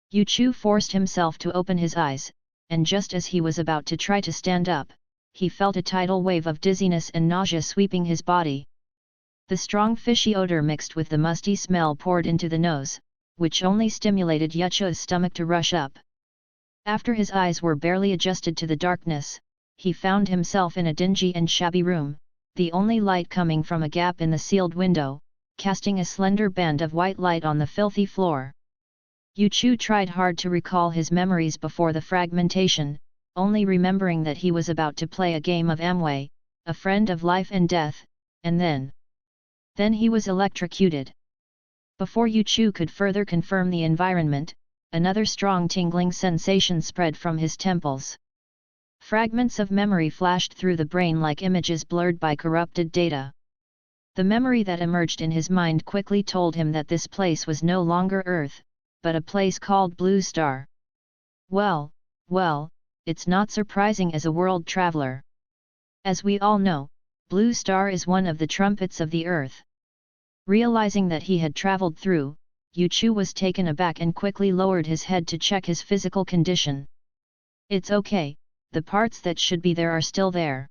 Yu Chu forced himself to open his eyes, and just as he was about to try to stand up, he felt a tidal wave of dizziness and nausea sweeping his body. The strong fishy odor mixed with the musty smell poured into the nose, which only stimulated Yu Chu's stomach to rush up. After his eyes were barely adjusted to the darkness, he found himself in a dingy and shabby room, the only light coming from a gap in the sealed window, casting a slender band of white light on the filthy floor. Yu Chu tried hard to recall his memories before the fragmentation, only remembering that he was about to play a game of Amway, a friend of life and death, and then he was electrocuted. Before Yu Chu could further confirm the environment, another strong tingling sensation spread from his temples. Fragments of memory flashed through the brain like images blurred by corrupted data. The memory that emerged in his mind quickly told him that this place was no longer Earth, but a place called Blue Star. Well, it's not surprising as a world traveler. As we all know, Blue Star is one of the trumpets of the Earth. Realizing that he had traveled through, Yu Chu was taken aback and quickly lowered his head to check his physical condition. It's okay, the parts that should be there are still there.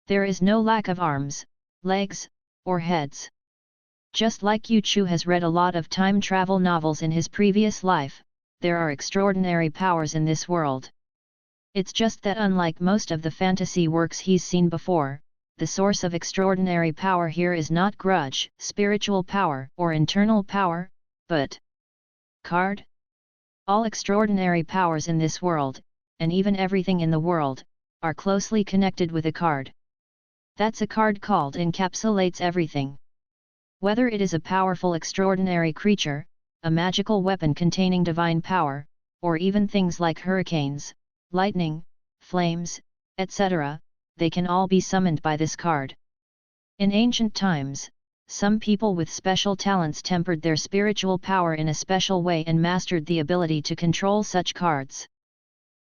There is no lack of arms, legs, or heads. Just like Yu Chu has read a lot of time travel novels in his previous life, there are extraordinary powers in this world. It's just that unlike most of the fantasy works he's seen before, the source of extraordinary power here is not grudge, spiritual power, or internal power, but card? All extraordinary powers in this world, and even everything in the world, are closely connected with a card. That's a card called encapsulates everything. Whether it is a powerful extraordinary creature, a magical weapon containing divine power, or even things like hurricanes, lightning, flames, etc., they can all be summoned by this card. In ancient times, some people with special talents tempered their spiritual power in a special way and mastered the ability to control such cards.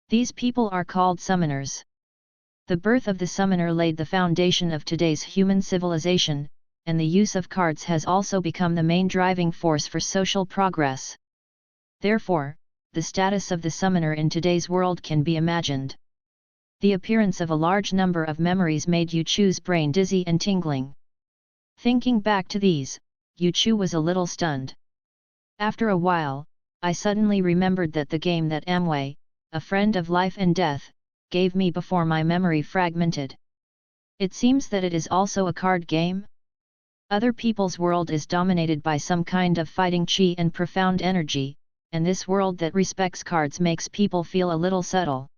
These people are called summoners. The birth of the summoner laid the foundation of today's human civilization, and the use of cards has also become the main driving force for social progress. Therefore, the status of the summoner in today's world can be imagined. The appearance of a large number of memories made Yu Chu's brain dizzy and tingling. Thinking back to these, Yu Chu was a little stunned. After a while, I suddenly remembered that the game that Amway, a friend of life and death, gave me before my memory fragmented. It seems that it is also a card game? Other people's world is dominated by some kind of fighting chi and profound energy, and this world that respects cards makes people feel a little subtle.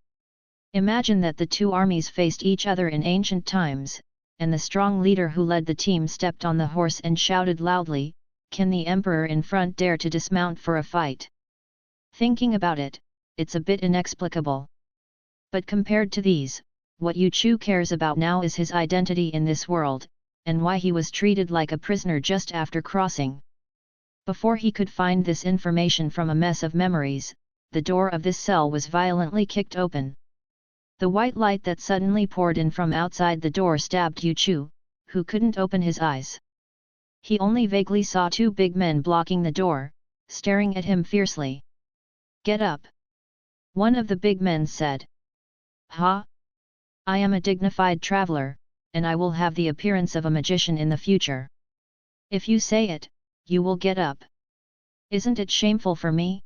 Imagine that the two armies faced each other in ancient times, and the strong leader who led the team stepped on the horse and shouted loudly, "Can the emperor in front dare to dismount for a fight?" Thinking about it, it's a bit inexplicable. But compared to these, what Yu Chu cares about now is his identity in this world, and why he was treated like a prisoner just after crossing. Before he could find this information from a mess of memories, the door of this cell was violently kicked open. The white light that suddenly poured in from outside the door stabbed Yu Chu, who couldn't open his eyes. He only vaguely saw two big men blocking the door, staring at him fiercely. "Get up!" one of the big men said. "Ha! I am a dignified traveler, and I will have the appearance of a magician in the future. If you say it, you will get up. Isn't it shameful for me?"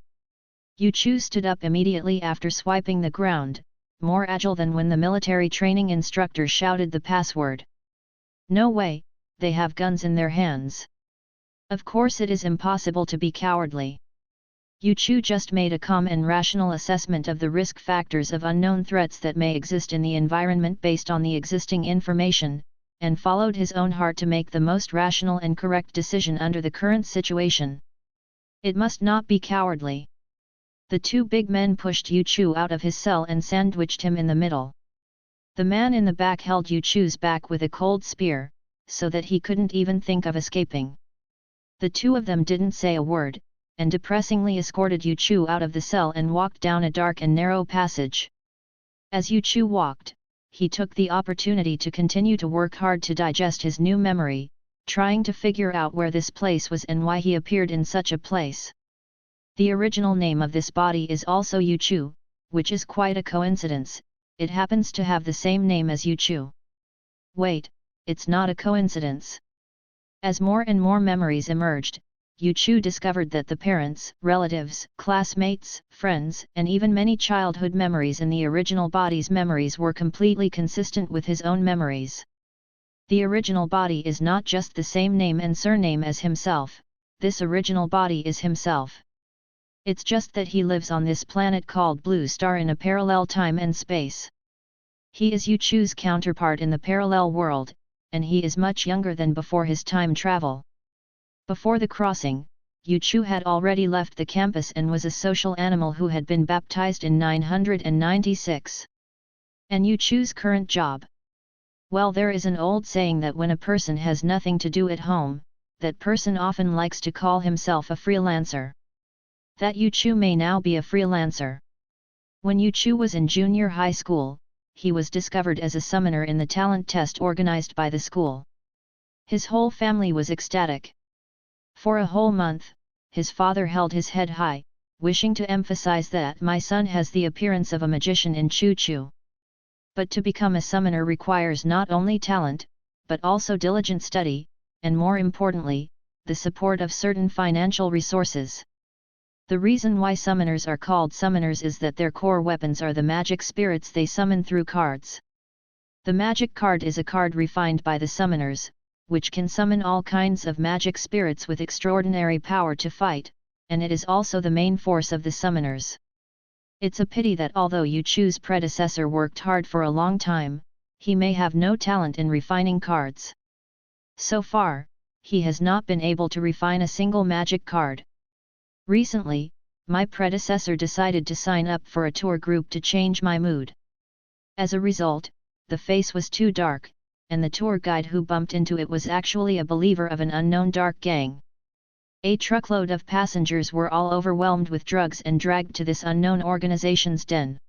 Yu Chu stood up immediately after swiping the ground, more agile than when the military training instructor shouted the password. "No way, they have guns in their hands. Of course it is impossible to be cowardly." Yu Chu just made a calm and rational assessment of the risk factors of unknown threats that may exist in the environment based on the existing information, and followed his own heart to make the most rational and correct decision under the current situation. It must not be cowardly. The two big men pushed Yu Chu out of his cell and sandwiched him in the middle. The man in the back held Yu Chu's back with a cold spear, so that he couldn't even think of escaping. The two of them didn't say a word, and depressingly escorted Yu Chu out of the cell and walked down a dark and narrow passage. As Yu Chu walked, he took the opportunity to continue to work hard to digest his new memory, trying to figure out where this place was and why he appeared in such a place. The original name of this body is also Yuchu, which is quite a coincidence. It happens to have the same name as Yuchu. Wait, it's not a coincidence. As more and more memories emerged, Yuchu discovered that the parents, relatives, classmates, friends, and even many childhood memories in the original body's memories were completely consistent with his own memories. The original body is not just the same name and surname as himself, this original body is himself. It's just that he lives on this planet called Blue Star in a parallel time and space. He is Yuchu's counterpart in the parallel world, and he is much younger than before his time travel. Before the crossing, Yuchu had already left the campus and was a social animal who had been baptized in 996. And Yuchu's current job? Well, there is an old saying that when a person has nothing to do at home, that person often likes to call himself a freelancer. That Yuchu may now be a freelancer. When Yuchu was in junior high school, he was discovered as a summoner in the talent test organized by the school. His whole family was ecstatic. For a whole month, his father held his head high, wishing to emphasize that my son has the appearance of a magician in Choo-Choo. But to become a summoner requires not only talent, but also diligent study, and more importantly, the support of certain financial resources. The reason why summoners are called summoners is that their core weapons are the magic spirits they summon through cards. The magic card is a card refined by the summoners, which can summon all kinds of magic spirits with extraordinary power to fight, and it is also the main force of the summoners. It's a pity that although Yuchu's predecessor worked hard for a long time, he may have no talent in refining cards. So far, he has not been able to refine a single magic card. Recently, my predecessor decided to sign up for a tour group to change my mood. As a result, the face was too dark, and the tour guide who bumped into it was actually a believer of an unknown dark gang. A truckload of passengers were all overwhelmed with drugs and dragged to this unknown organization's den.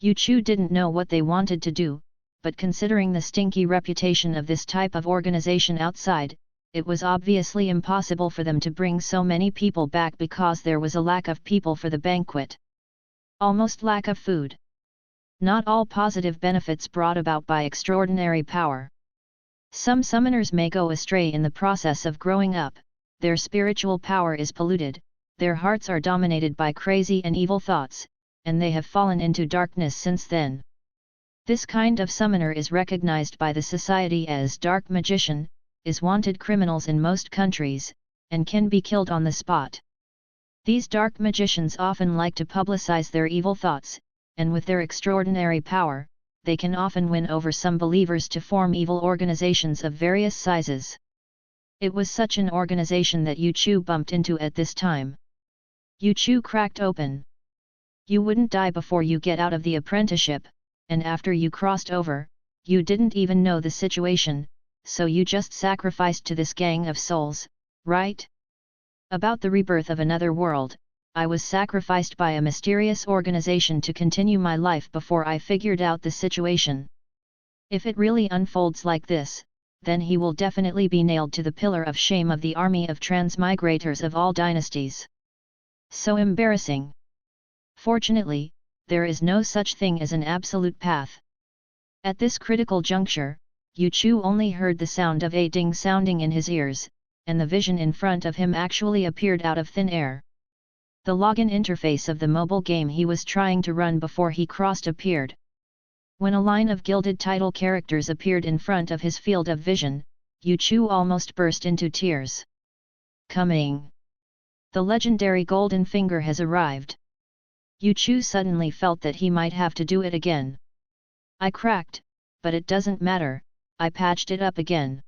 Yuchu didn't know what they wanted to do, but considering the stinky reputation of this type of organization outside, it was obviously impossible for them to bring so many people back because there was a lack of people for the banquet. Almost lack of food. Not all positive benefits brought about by extraordinary power. Some summoners may go astray in the process of growing up, their spiritual power is polluted, their hearts are dominated by crazy and evil thoughts, and they have fallen into darkness since then. This kind of summoner is recognized by the society as dark magician, is wanted criminals in most countries, and can be killed on the spot. These dark magicians often like to publicize their evil thoughts, and with their extraordinary power, they can often win over some believers to form evil organizations of various sizes. It was such an organization that Yuchu bumped into at this time. Yuchu cracked open. You wouldn't die before you get out of the apprenticeship, and after you crossed over, you didn't even know the situation, so you just sacrificed to this gang of souls, right? About the rebirth of another world, I was sacrificed by a mysterious organization to continue my life before I figured out the situation. If it really unfolds like this, then he will definitely be nailed to the pillar of shame of the army of transmigrators of all dynasties. So embarrassing. Fortunately, there is no such thing as an absolute path. At this critical juncture, Yuchu only heard the sound of a ding sounding in his ears, and the vision in front of him actually appeared out of thin air. The login interface of the mobile game he was trying to run before he crossed appeared. When a line of gilded title characters appeared in front of his field of vision, Yuchu almost burst into tears. Coming! The legendary golden finger has arrived. Yuchu suddenly felt that he might have to do it again. I cracked, but it doesn't matter, I patched it up again.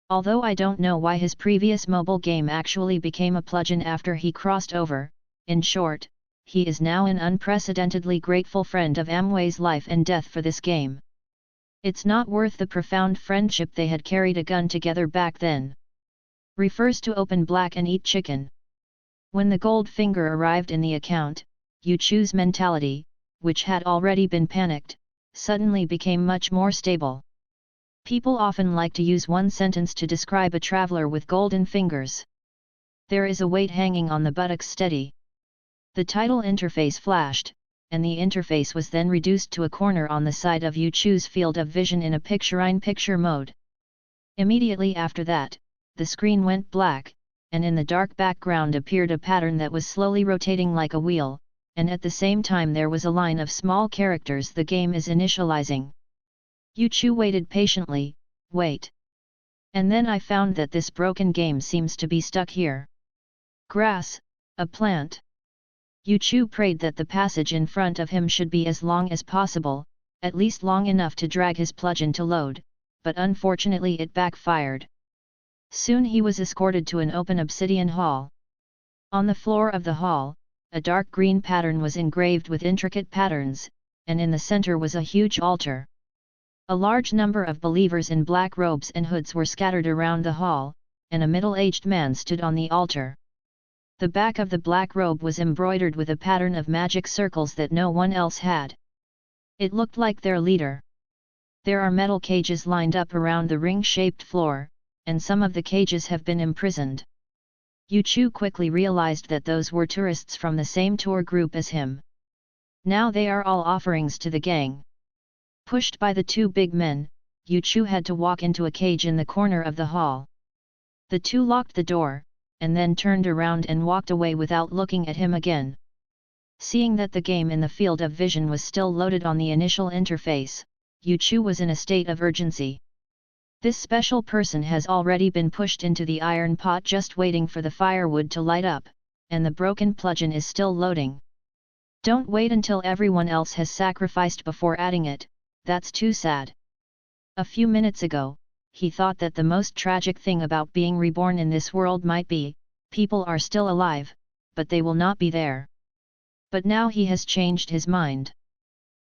Although I don't know why his previous mobile game actually became a plugin after he crossed over, in short, he is now an unprecedentedly grateful friend of Amway's life and death for this game. It's not worth the profound friendship they had carried a gun together back then. Refers to open black and eat chicken. When the gold finger arrived in the account, Yuchu's mentality, which had already been panicked, suddenly became much more stable. People often like to use one sentence to describe a traveler with golden fingers. There is a weight hanging on the buttocks steady. The title interface flashed, and the interface was then reduced to a corner on the side of Yuchu's field of vision in a picture-in-picture mode. Immediately after that, the screen went black, and in the dark background appeared a pattern that was slowly rotating like a wheel, and at the same time there was a line of small characters: "The game is initializing." Yuchu waited patiently, "Wait. And then I found that this broken game seems to be stuck here. Grass, a plant." Yuchu prayed that the passage in front of him should be as long as possible, at least long enough to drag his plug-in to load, but unfortunately it backfired. Soon he was escorted to an open obsidian hall. On the floor of the hall, a dark green pattern was engraved with intricate patterns, and in the center was a huge altar. A large number of believers in black robes and hoods were scattered around the hall, and a middle-aged man stood on the altar. The back of the black robe was embroidered with a pattern of magic circles that no one else had. It looked like their leader. There are metal cages lined up around the ring-shaped floor, and some of the cages have been imprisoned. Yuchu quickly realized that those were tourists from the same tour group as him. Now they are all offerings to the gang. Pushed by the two big men, Yuchu had to walk into a cage in the corner of the hall. The two locked the door, and then turned around and walked away without looking at him again. Seeing that the game in the field of vision was still loaded on the initial interface, Yuchu was in a state of urgency. This special person has already been pushed into the iron pot just waiting for the firewood to light up, and the broken plug-in is still loading. Don't wait until everyone else has sacrificed before adding it, that's too sad. A few minutes ago, he thought that the most tragic thing about being reborn in this world might be, people are still alive, but they will not be there. But now he has changed his mind.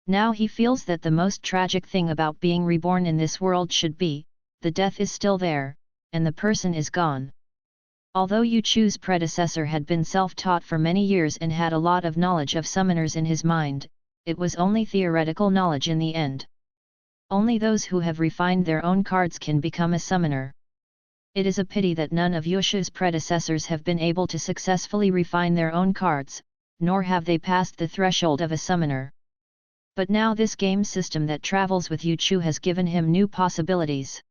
Now he feels that the most tragic thing about being reborn in this world should be, the death is still there, and the person is gone. Although Yuchu's predecessor had been self-taught for many years and had a lot of knowledge of summoners in his mind, it was only theoretical knowledge in the end. Only those who have refined their own cards can become a summoner. It is a pity that none of Yuchu's predecessors have been able to successfully refine their own cards, nor have they passed the threshold of a summoner. But now this game system that travels with Yuchu has given him new possibilities.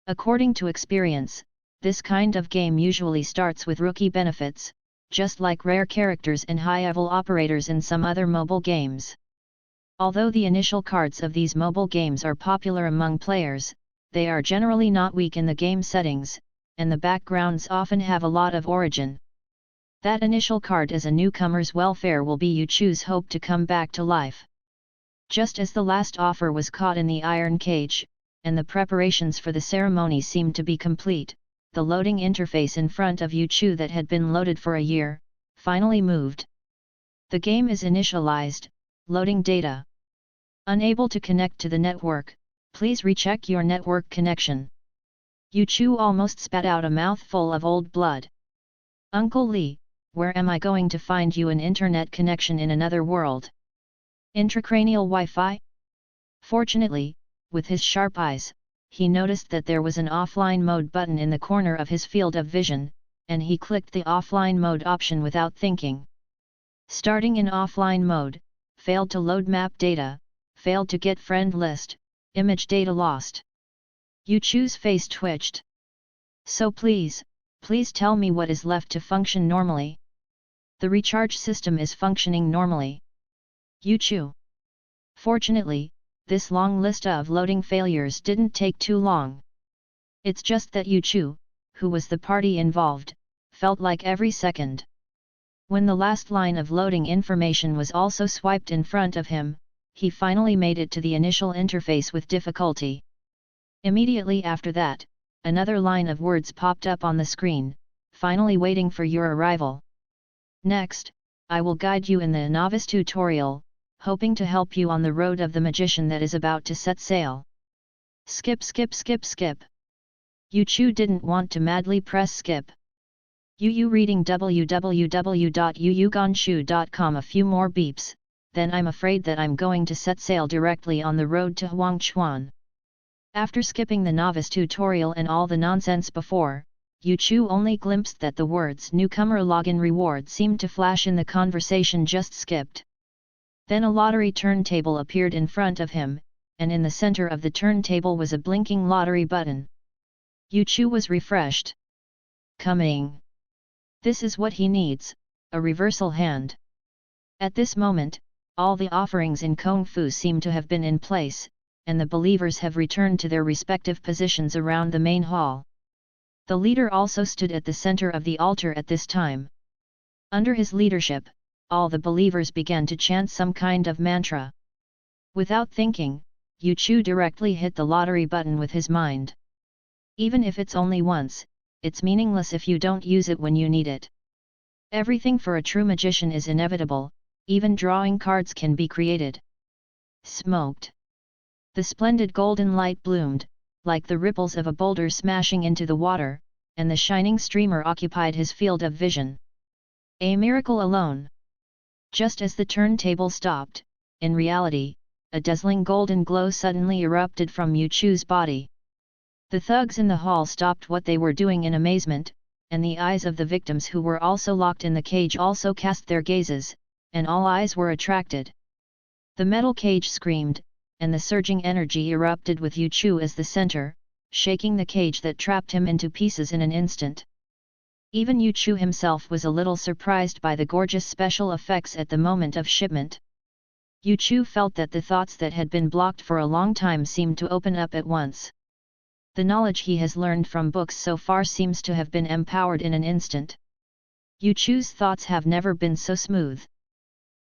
According to experience, this kind of game usually starts with rookie benefits, just like rare characters and high-level operators in some other mobile games. Although the initial cards of these mobile games are popular among players, they are generally not weak in the game settings, and the backgrounds often have a lot of origin. That initial card as a newcomer's welfare will be Yuchu's hope to come back to life. Just as the last offer was caught in the iron cage, and the preparations for the ceremony seemed to be complete, the loading interface in front of Yuchu that had been loaded for a year, finally moved. The game is initialized, loading data. Unable to connect to the network, please recheck your network connection. Yuchu almost spat out a mouthful of old blood. Uncle Lee, where am I going to find you an internet connection in another world? Intracranial Wi-Fi? Fortunately, with his sharp eyes, he noticed that there was an offline mode button in the corner of his field of vision, and he clicked the offline mode option without thinking. Starting in offline mode, failed to load map data, failed to get friend list, image data lost. Yuchu's face twitched. So please tell me what is left to function normally. The recharge system is functioning normally. Yuchu. Fortunately, this long list of loading failures didn't take too long. It's just that Yuchu, who was the party involved, felt like every second. When the last line of loading information was also swiped in front of him, he finally made it to the initial interface with difficulty. Immediately after that, another line of words popped up on the screen, finally waiting for your arrival. Next, I will guide you in the novice tutorial, hoping to help you on the road of the magician that is about to set sail. Skip. Yuchu didn't want to madly press skip. Reading www.yuyuganshu.com. A few more beeps, then I'm afraid that I'm going to set sail directly on the road to Huangchuan. After skipping the novice tutorial and all the nonsense before, Yu Chu only glimpsed that the words newcomer login reward seemed to flash in the conversation just skipped. Then a lottery turntable appeared in front of him, and in the center of the turntable was a blinking lottery button. Yu Chu was refreshed. Coming. This is what he needs, a reversal hand. At this moment, all the offerings in Kung Fu seem to have been in place, and the believers have returned to their respective positions around the main hall. The leader also stood at the center of the altar at this time. Under his leadership, all the believers began to chant some kind of mantra. Without thinking, Yu Chu directly hit the lottery button with his mind. Even if it's only once, it's meaningless if you don't use it when you need it. Everything for a true magician is inevitable, even drawing cards can be created. Smoked. The splendid golden light bloomed, like the ripples of a boulder smashing into the water, and the shining streamer occupied his field of vision. A miracle alone. Just as the turntable stopped, in reality, a dazzling golden glow suddenly erupted from Yu Chu's body. The thugs in the hall stopped what they were doing in amazement, and the eyes of the victims who were also locked in the cage also cast their gazes, and all eyes were attracted. The metal cage screamed, and the surging energy erupted with Yu Chu as the center, shaking the cage that trapped him into pieces in an instant. Even Yu Chu himself was a little surprised by the gorgeous special effects at the moment of shipment. Yu Chu felt that the thoughts that had been blocked for a long time seemed to open up at once. The knowledge he has learned from books so far seems to have been empowered in an instant. Yu Chu's thoughts have never been so smooth.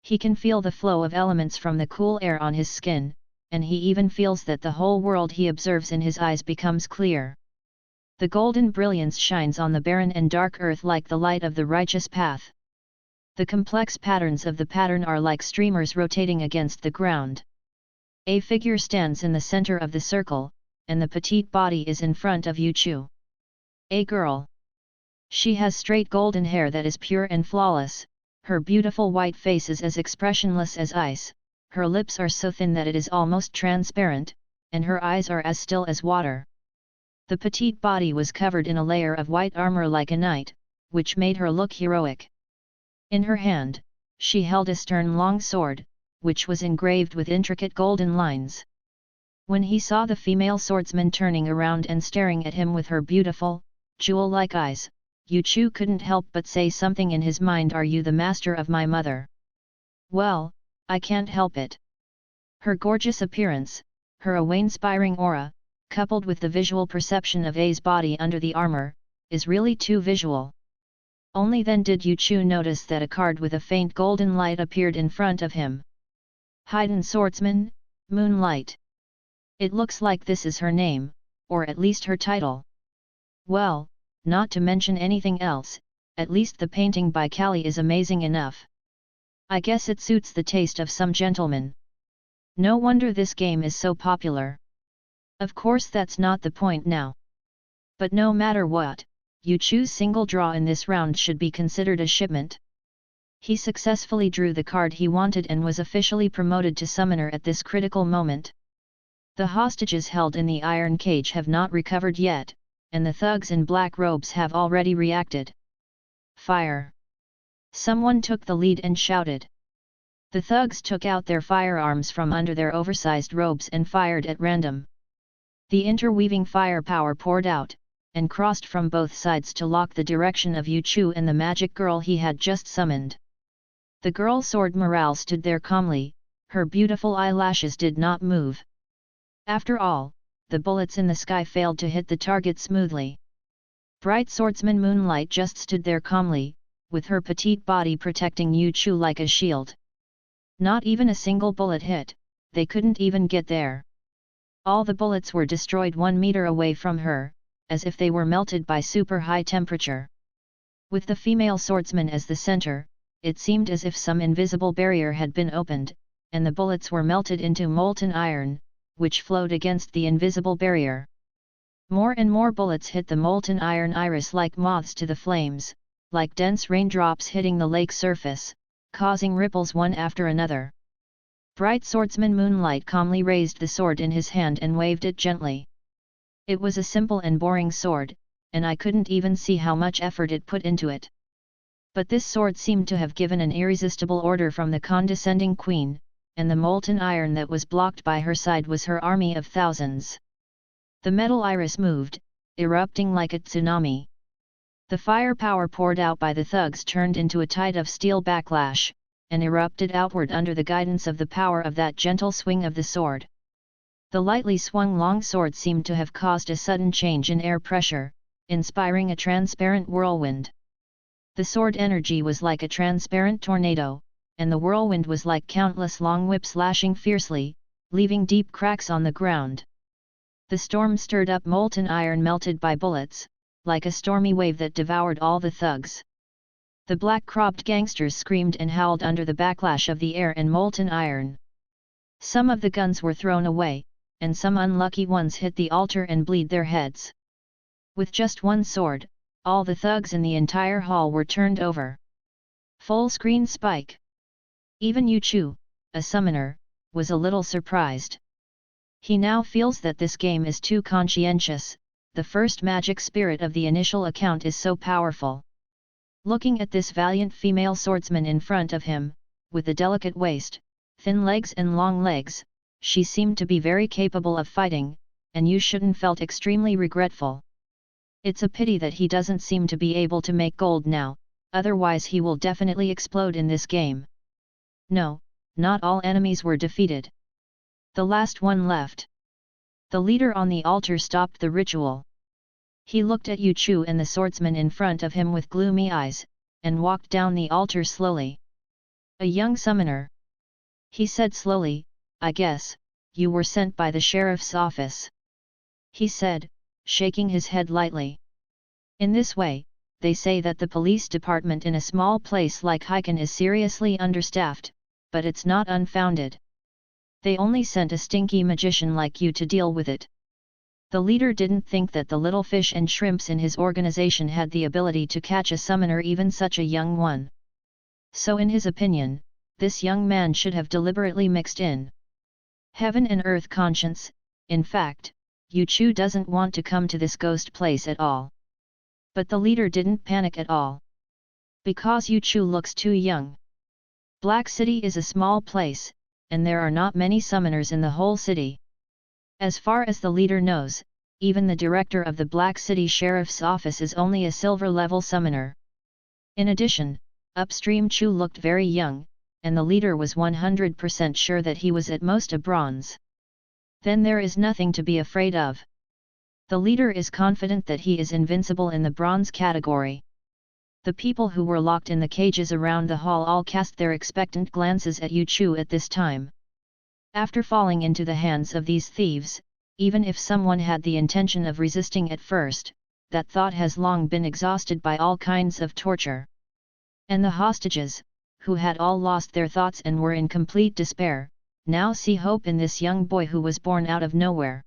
He can feel the flow of elements from the cool air on his skin, and he even feels that the whole world he observes in his eyes becomes clear. The golden brilliance shines on the barren and dark earth like the light of the righteous path. The complex patterns of the pattern are like streamers rotating against the ground. A figure stands in the center of the circle, and the petite body is in front of Yu Chu. A girl. She has straight golden hair that is pure and flawless, her beautiful white face is as expressionless as ice, her lips are so thin that it is almost transparent, and her eyes are as still as water. The petite body was covered in a layer of white armor like a knight, which made her look heroic. In her hand, she held a stern long sword, which was engraved with intricate golden lines. When he saw the female swordsman turning around and staring at him with her beautiful, jewel-like eyes, Yu Chu couldn't help but say something in his mind. Are you the master of my mother? Well, I can't help it. Her gorgeous appearance, her awe-inspiring aura, coupled with the visual perception of A's body under the armor, is really too visual. Only then did Yu Chu notice that a card with a faint golden light appeared in front of him. Hidden Swordsman, Moonlight. It looks like this is her name, or at least her title. Well, not to mention anything else, at least the painting by Kali is amazing enough. I guess it suits the taste of some gentlemen. No wonder this game is so popular. Of course that's not the point now. But no matter what, Yu Chu's single draw in this round should be considered a shipment. He successfully drew the card he wanted and was officially promoted to summoner at this critical moment. The hostages held in the iron cage have not recovered yet, and the thugs in black robes have already reacted. Fire! Someone took the lead and shouted. The thugs took out their firearms from under their oversized robes and fired at random. The interweaving firepower poured out, and crossed from both sides to lock the direction of Yu Chu and the magic girl he had just summoned. The girl Sword Morale stood there calmly, her beautiful eyelashes did not move. After all, the bullets in the sky failed to hit the target smoothly. Bright Swordsman Moonlight just stood there calmly, with her petite body protecting Yu Chu like a shield. Not even a single bullet hit, they couldn't even get there. All the bullets were destroyed 1 meter away from her, as if they were melted by super high temperature. With the female swordsman as the center, it seemed as if some invisible barrier had been opened, and the bullets were melted into molten iron, which flowed against the invisible barrier. More and more bullets hit the molten iron iris like moths to the flames, like dense raindrops hitting the lake surface, causing ripples one after another. Bright Swordsman Moonlight calmly raised the sword in his hand and waved it gently. It was a simple and boring sword, and I couldn't even see how much effort it put into it. But this sword seemed to have given an irresistible order from the condescending queen, and the molten iron that was blocked by her side was her army of thousands. The metal iris moved, erupting like a tsunami. The firepower poured out by the thugs turned into a tide of steel backlash, and erupted outward under the guidance of the power of that gentle swing of the sword. The lightly swung long sword seemed to have caused a sudden change in air pressure, inspiring a transparent whirlwind. The sword energy was like a transparent tornado, and the whirlwind was like countless long whips lashing fiercely, leaving deep cracks on the ground. The storm stirred up molten iron melted by bullets, like a stormy wave that devoured all the thugs. The black-cropped gangsters screamed and howled under the backlash of the air and molten iron. Some of the guns were thrown away, and some unlucky ones hit the altar and bleed their heads. With just one sword, all the thugs in the entire hall were turned over. Full screen spike. Even Yu Chu, a summoner, was a little surprised. He now feels that this game is too conscientious, the first magic spirit of the initial account is so powerful. Looking at this valiant female swordsman in front of him, with a delicate waist, thin legs and long legs, she seemed to be very capable of fighting, and Yu Shun felt extremely regretful. It's a pity that he doesn't seem to be able to make gold now, otherwise he will definitely explode in this game. No, not all enemies were defeated. The last one left. The leader on the altar stopped the ritual. He looked at Yu Chu and the swordsman in front of him with gloomy eyes, and walked down the altar slowly. A young summoner. He said slowly, I guess, you were sent by the sheriff's office. He said, shaking his head lightly. In this way, they say that the police department in a small place like Hiken is seriously understaffed, but it's not unfounded. They only sent a stinky magician like you to deal with it. The leader didn't think that the little fish and shrimps in his organization had the ability to catch a summoner, even such a young one. So in his opinion, this young man should have deliberately mixed in heaven and earth conscience. In fact, Yu Chu doesn't want to come to this ghost place at all. But the leader didn't panic at all. Because Yu Chu looks too young. Black City is a small place, and there are not many summoners in the whole city. As far as the leader knows, even the director of the Black City Sheriff's Office is only a silver-level summoner. In addition, upstream Chu looked very young, and the leader was 100% sure that he was at most a bronze. Then there is nothing to be afraid of. The leader is confident that he is invincible in the bronze category. The people who were locked in the cages around the hall all cast their expectant glances at Yu Chu at this time. After falling into the hands of these thieves, even if someone had the intention of resisting at first, that thought has long been exhausted by all kinds of torture. And the hostages, who had all lost their thoughts and were in complete despair, now see hope in this young boy who was born out of nowhere.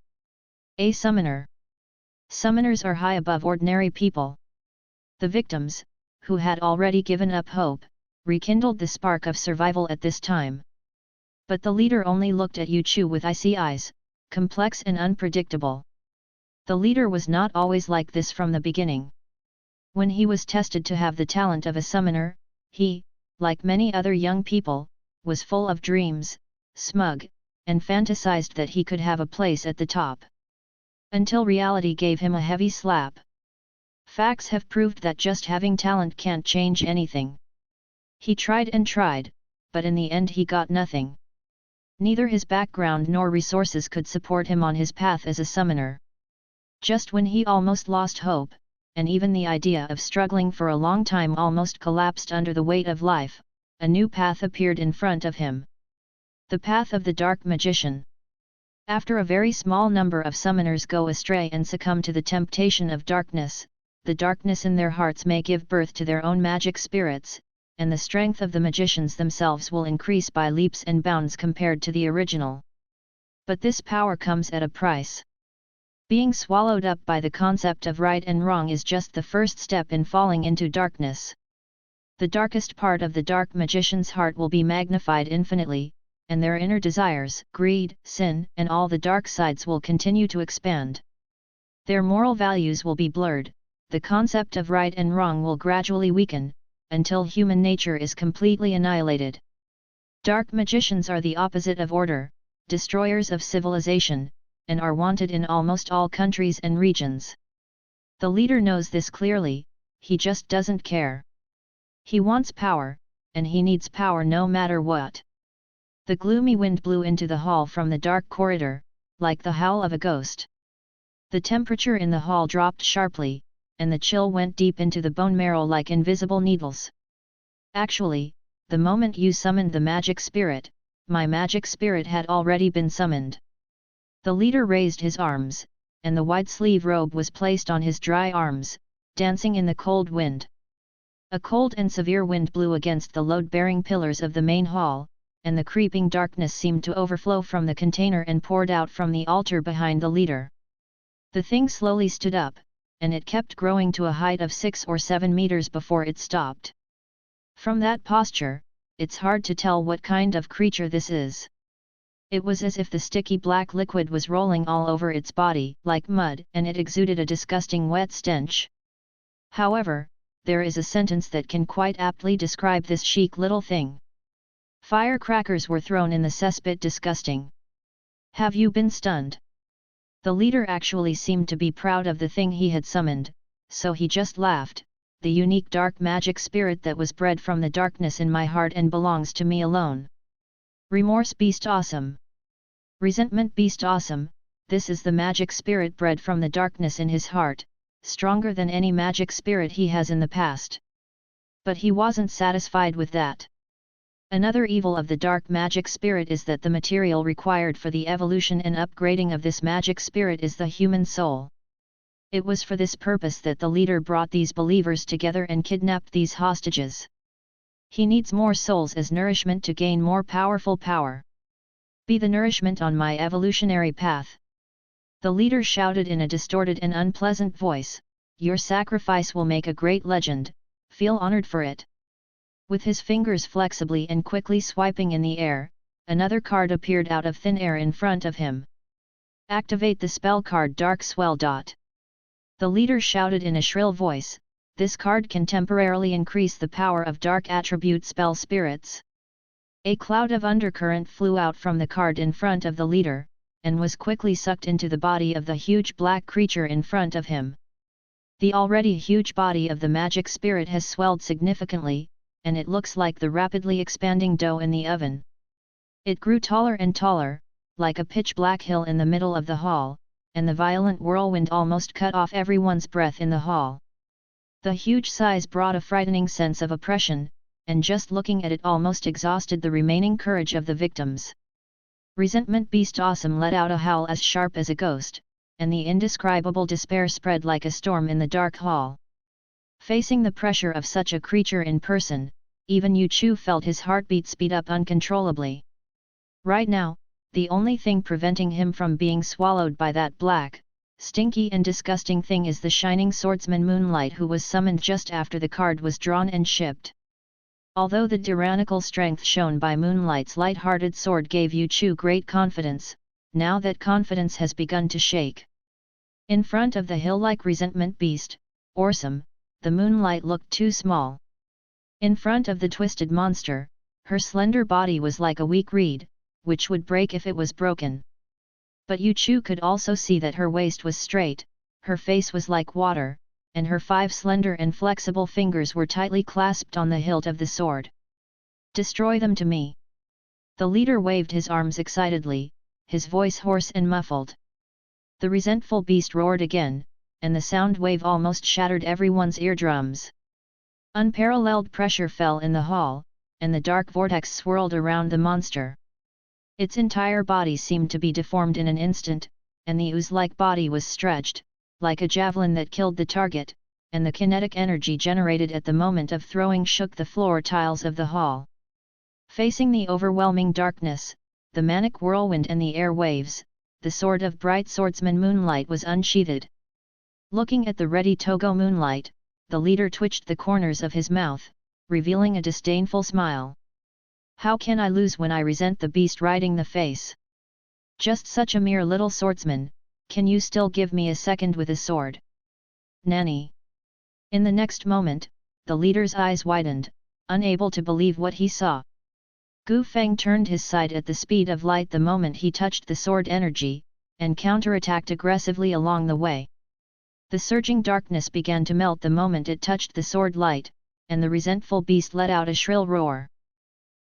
A summoner. Summoners are high above ordinary people. The victims, who had already given up hope, rekindled the spark of survival at this time. But the leader only looked at Yu Chu with icy eyes, complex and unpredictable. The leader was not always like this from the beginning. When he was tested to have the talent of a summoner, he, like many other young people, was full of dreams, smug, and fantasized that he could have a place at the top. Until reality gave him a heavy slap. Facts have proved that just having talent can't change anything. He tried and tried, but in the end he got nothing. Neither his background nor resources could support him on his path as a summoner. Just when he almost lost hope, and even the idea of struggling for a long time almost collapsed under the weight of life, a new path appeared in front of him. The path of the dark magician. After a very small number of summoners go astray and succumb to the temptation of darkness, the darkness in their hearts may give birth to their own magic spirits, and the strength of the magicians themselves will increase by leaps and bounds compared to the original. But this power comes at a price. Being swallowed up by the concept of right and wrong is just the first step in falling into darkness. The darkest part of the dark magician's heart will be magnified infinitely, and their inner desires, greed, sin, and all the dark sides will continue to expand. Their moral values will be blurred, the concept of right and wrong will gradually weaken, until human nature is completely annihilated. Dark magicians are the opposite of order, destroyers of civilization, and are wanted in almost all countries and regions. The leader knows this clearly, he just doesn't care. He wants power, and he needs power no matter what. The gloomy wind blew into the hall from the dark corridor, like the howl of a ghost. The temperature in the hall dropped sharply, and the chill went deep into the bone marrow like invisible needles. Actually, the moment you summoned the magic spirit, my magic spirit had already been summoned. The leader raised his arms, and the wide-sleeve robe was placed on his dry arms, dancing in the cold wind. A cold and severe wind blew against the load-bearing pillars of the main hall, and the creeping darkness seemed to overflow from the container and poured out from the altar behind the leader. The thing slowly stood up, and it kept growing to a height of 6 or 7 meters before it stopped. From that posture, it's hard to tell what kind of creature this is. It was as if the sticky black liquid was rolling all over its body like mud, and it exuded a disgusting wet stench. However, there is a sentence that can quite aptly describe this chic little thing. Firecrackers were thrown in the cesspit. Disgusting. Have you been stunned? The leader actually seemed to be proud of the thing he had summoned, so he just laughed. The unique dark magic spirit that was bred from the darkness in my heart and belongs to me alone. Remorse beast awesome. Resentment beast awesome. This is the magic spirit bred from the darkness in his heart, stronger than any magic spirit he has in the past. But he wasn't satisfied with that. Another evil of the dark magic spirit is that the material required for the evolution and upgrading of this magic spirit is the human soul. It was for this purpose that the leader brought these believers together and kidnapped these hostages. He needs more souls as nourishment to gain more powerful power. Be the nourishment on my evolutionary path. The leader shouted in a distorted and unpleasant voice, your sacrifice will make a great legend, feel honored for it. With his fingers flexibly and quickly swiping in the air, another card appeared out of thin air in front of him. Activate the spell card Dark Swell. The leader shouted in a shrill voice, this card can temporarily increase the power of dark attribute spell spirits. A cloud of undercurrent flew out from the card in front of the leader, and was quickly sucked into the body of the huge black creature in front of him. The already huge body of the magic spirit has swelled significantly, and it looks like the rapidly expanding dough in the oven. It grew taller and taller, like a pitch-black hill in the middle of the hall, and the violent whirlwind almost cut off everyone's breath in the hall. The huge size brought a frightening sense of oppression, and just looking at it almost exhausted the remaining courage of the victims. Resentment beast awesome let out a howl as sharp as a ghost, and the indescribable despair spread like a storm in the dark hall. Facing the pressure of such a creature in person, even Yu Chu felt his heartbeat speed up uncontrollably. Right now, the only thing preventing him from being swallowed by that black, stinky and disgusting thing is the shining swordsman Moonlight, who was summoned just after the card was drawn and shipped. Although the tyrannical strength shown by Moonlight's light-hearted sword gave Yu Chu great confidence, now that confidence has begun to shake. In front of the hill-like resentment beast, Orsum, the Moonlight looked too small. In front of the twisted monster, her slender body was like a weak reed, which would break if it was broken. But Yu Chu could also see that her waist was straight, her face was like water, and her 5 slender and flexible fingers were tightly clasped on the hilt of the sword. Destroy them to me! The leader waved his arms excitedly, his voice hoarse and muffled. The resentful beast roared again, and the sound wave almost shattered everyone's eardrums. Unparalleled pressure fell in the hall, and the dark vortex swirled around the monster. Its entire body seemed to be deformed in an instant, and the ooze-like body was stretched, like a javelin that killed the target, and the kinetic energy generated at the moment of throwing shook the floor tiles of the hall. Facing the overwhelming darkness, the manic whirlwind and the air waves, the sword of bright swordsman Moonlight was unsheathed. Looking at the ready Togo Moonlight, the leader twitched the corners of his mouth, revealing a disdainful smile. How can I lose when I resent the beast riding the face? Just such a mere little swordsman, can you still give me a second with a sword? Nanny! In the next moment, the leader's eyes widened, unable to believe what he saw. Gu Feng turned his side at the speed of light the moment he touched the sword energy, and counterattacked aggressively along the way. The surging darkness began to melt the moment it touched the sword light, and the resentful beast let out a shrill roar.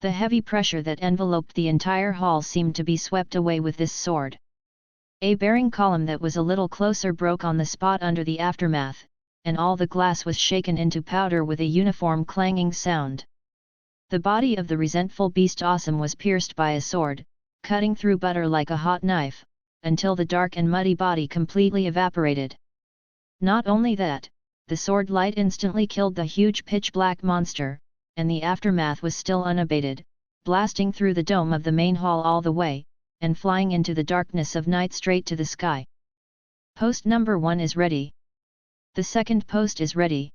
The heavy pressure that enveloped the entire hall seemed to be swept away with this sword. A bearing column that was a little closer broke on the spot under the aftermath, and all the glass was shaken into powder with a uniform clanging sound. The body of the resentful beast awesome was pierced by a sword, cutting through butter like a hot knife, until the dark and muddy body completely evaporated. Not only that, the sword light instantly killed the huge pitch-black monster, and the aftermath was still unabated, blasting through the dome of the main hall all the way, and flying into the darkness of night straight to the sky. Post number 1 is ready. The second post is ready.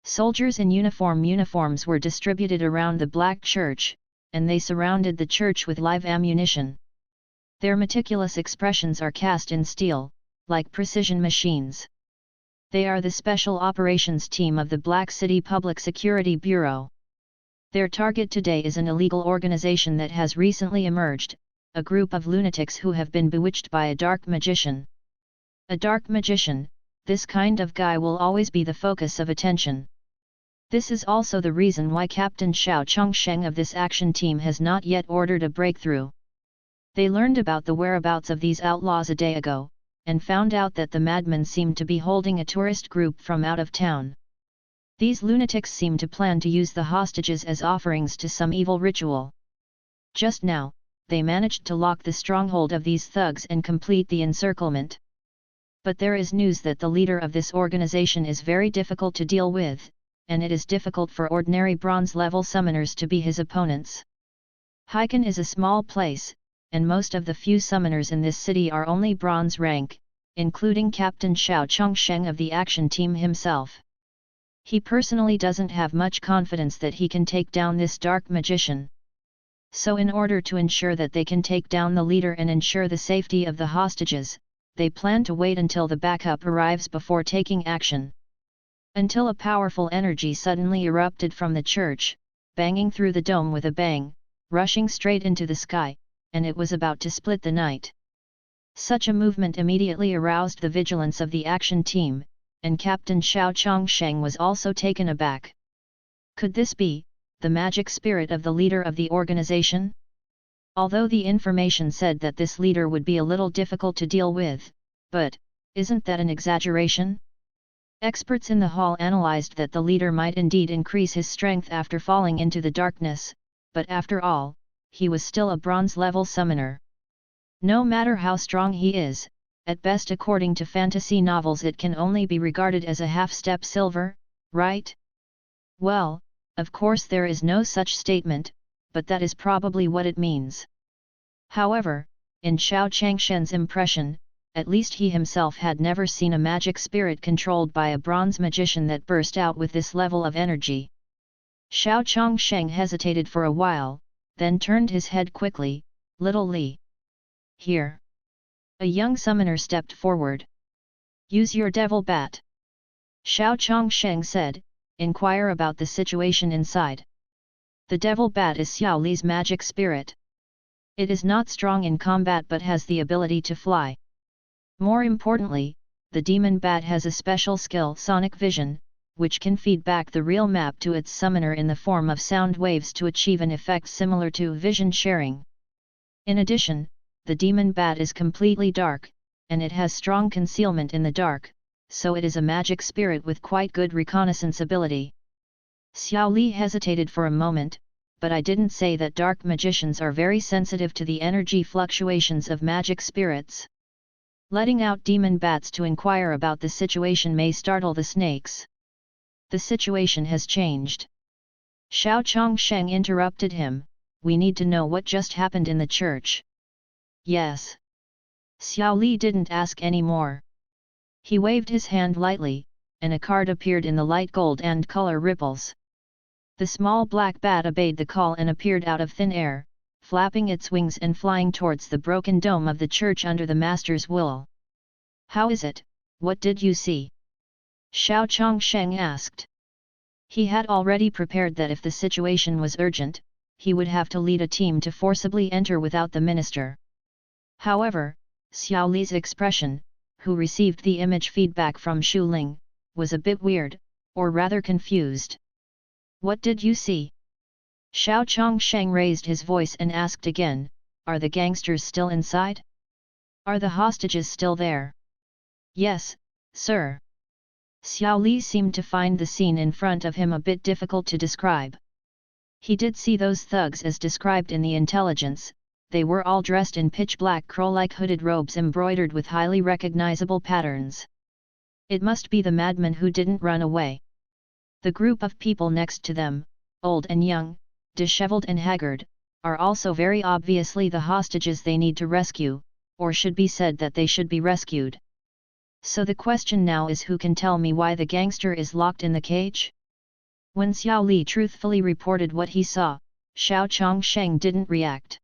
Soldiers in uniforms were distributed around the Black Church, and they surrounded the church with live ammunition. Their meticulous expressions are cast in steel, like precision machines. They are the Special Operations Team of the Black City Public Security Bureau. Their target today is an illegal organization that has recently emerged, a group of lunatics who have been bewitched by a dark magician. A dark magician, this kind of guy will always be the focus of attention. This is also the reason why Captain Xiao Chongsheng of this action team has not yet ordered a breakthrough. They learned about the whereabouts of these outlaws a day ago, and found out that the madmen seemed to be holding a tourist group from out of town. These lunatics seem to plan to use the hostages as offerings to some evil ritual. Just now, they managed to lock the stronghold of these thugs and complete the encirclement. But there is news that the leader of this organization is very difficult to deal with, and it is difficult for ordinary bronze-level summoners to be his opponents. Haikan is a small place, and most of the few summoners in this city are only bronze rank, including Captain Xiao Chongsheng of the action team himself. He personally doesn't have much confidence that he can take down this dark magician. So in order to ensure that they can take down the leader and ensure the safety of the hostages, they plan to wait until the backup arrives before taking action. Until a powerful energy suddenly erupted from the church, banging through the dome with a bang, rushing straight into the sky, and it was about to split the night. Such a movement immediately aroused the vigilance of the action team, and Captain Xiao Chongsheng was also taken aback. Could this be the magic spirit of the leader of the organization? Although the information said that this leader would be a little difficult to deal with, but isn't that an exaggeration? Experts in the hall analyzed that the leader might indeed increase his strength after falling into the darkness, but after all, he was still a bronze-level summoner. No matter how strong he is, at best according to fantasy novels it can only be regarded as a half-step silver, right? Well, of course there is no such statement, but that is probably what it means. However, in Xiao Changshen's impression, at least he himself had never seen a magic spirit controlled by a bronze magician that burst out with this level of energy. Xiao Chongsheng hesitated for a while, then turned his head quickly. "Little Li. Here." A young summoner stepped forward. "Use your devil bat." Xiao Chongsheng said, "Inquire about the situation inside." The devil bat is Xiao Li's magic spirit. It is not strong in combat but has the ability to fly. More importantly, the demon bat has a special skill, sonic vision, which can feed back the real map to its summoner in the form of sound waves to achieve an effect similar to vision sharing. In addition, the demon bat is completely dark, and it has strong concealment in the dark, so it is a magic spirit with quite good reconnaissance ability. Xiao Li hesitated for a moment, but I didn't say that dark magicians are very sensitive to the energy fluctuations of magic spirits. Letting out demon bats to inquire about the situation may startle the snakes. The situation has changed. Xiao Chongsheng interrupted him, "We need to know what just happened in the church." "Yes." Xiao Li didn't ask any more. He waved his hand lightly, and a card appeared in the light gold and color ripples. The small black bat obeyed the call and appeared out of thin air, flapping its wings and flying towards the broken dome of the church under the master's will. "How is it? What did you see?" Xiao Chongsheng asked. He had already prepared that if the situation was urgent, he would have to lead a team to forcibly enter without the minister. However, Xiao Li's expression, who received the image feedback from Shu Ling, was a bit weird, or rather confused. What did you see? Xiao Chongsheng raised his voice and asked again, are the gangsters still inside? Are the hostages still there? Yes, sir. Xiao Li seemed to find the scene in front of him a bit difficult to describe. He did see those thugs as described in the intelligence. They were all dressed in pitch-black crow-like hooded robes embroidered with highly recognizable patterns. It must be the madmen who didn't run away. The group of people next to them, old and young, disheveled and haggard, are also very obviously the hostages they need to rescue, or should be said that they should be rescued. So the question now is, who can tell me why the gangster is locked in the cage? When Xiao Li truthfully reported what he saw, Xiao Chongsheng didn't react.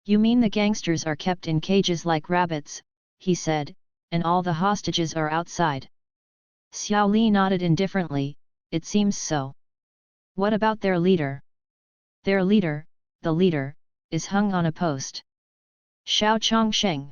You mean the gangsters are kept in cages like rabbits, he said, and all the hostages are outside? Xiao Li nodded indifferently, it seems so. What about their leader? Their leader, the leader, is hung on a post. Xiao Chongsheng.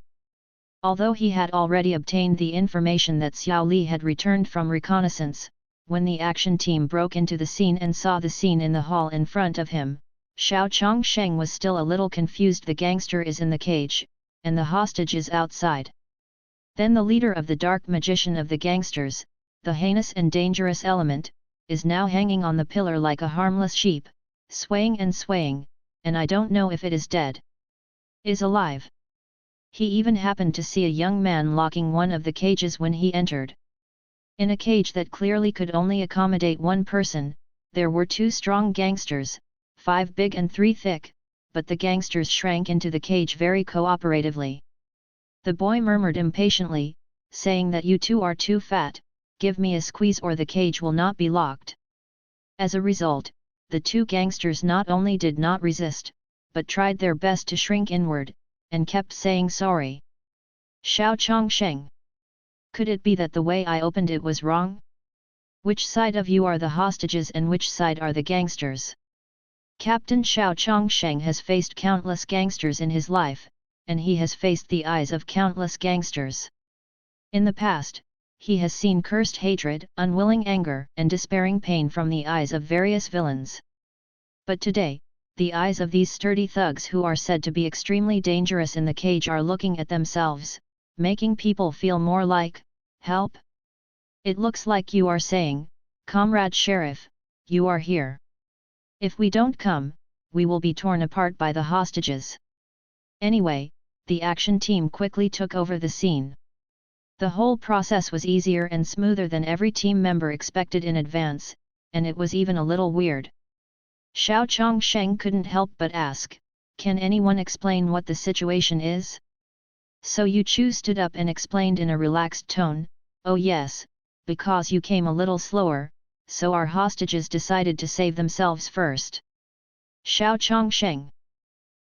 Although he had already obtained the information that Xiao Li had returned from reconnaissance, when the action team broke into the scene and saw the scene in the hall in front of him, Xiao Chongsheng was still a little confused. The gangster is in the cage, and the hostage is outside. Then the leader of the dark magician of the gangsters, the heinous and dangerous element, is now hanging on the pillar like a harmless sheep, swaying and swaying, and I don't know if it is dead. Is alive. He even happened to see a young man locking one of the cages when he entered. In a cage that clearly could only accommodate one person, there were 2 strong gangsters, 5 big and 3 thick, but the gangsters shrank into the cage very cooperatively. The boy murmured impatiently, saying that you 2 are too fat, give me a squeeze or the cage will not be locked. As a result, the 2 gangsters not only did not resist, but tried their best to shrink inward, and kept saying sorry. Xiao Chongsheng. Could it be that the way I opened it was wrong? Which side of you are the hostages and which side are the gangsters? Captain Xiao Chongsheng has faced countless gangsters in his life, and he has faced the eyes of countless gangsters. In the past, he has seen cursed hatred, unwilling anger and despairing pain from the eyes of various villains. But today, the eyes of these sturdy thugs who are said to be extremely dangerous in the cage are looking at themselves, making people feel more like, help? It looks like you are saying, Comrade Sheriff, you are here. If we don't come, we will be torn apart by the hostages. Anyway, the action team quickly took over the scene. The whole process was easier and smoother than every team member expected in advance, and it was even a little weird. Xiao Chongsheng couldn't help but ask, can anyone explain what the situation is? So Yu Chu stood up and explained in a relaxed tone, oh yes, because you came a little slower, so our hostages decided to save themselves first. Xiao Chongsheng.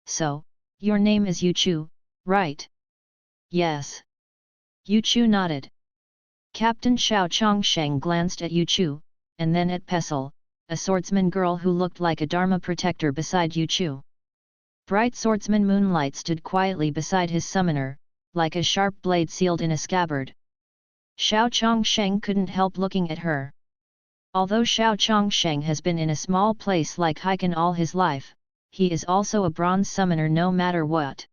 So, your name is Yu Chu, right? Yes. Yu Chu nodded. Captain Xiao Chongsheng glanced at Yu Chu, and then at Pestle, a swordsman girl who looked like a Dharma protector beside Yu Chu. Bright swordsman Moonlight stood quietly beside his summoner, like a sharp blade sealed in a scabbard. Xiao Chongsheng couldn't help looking at her. Although Xiao Chongsheng has been in a small place like Heikan all his life, he is also a bronze summoner no matter what.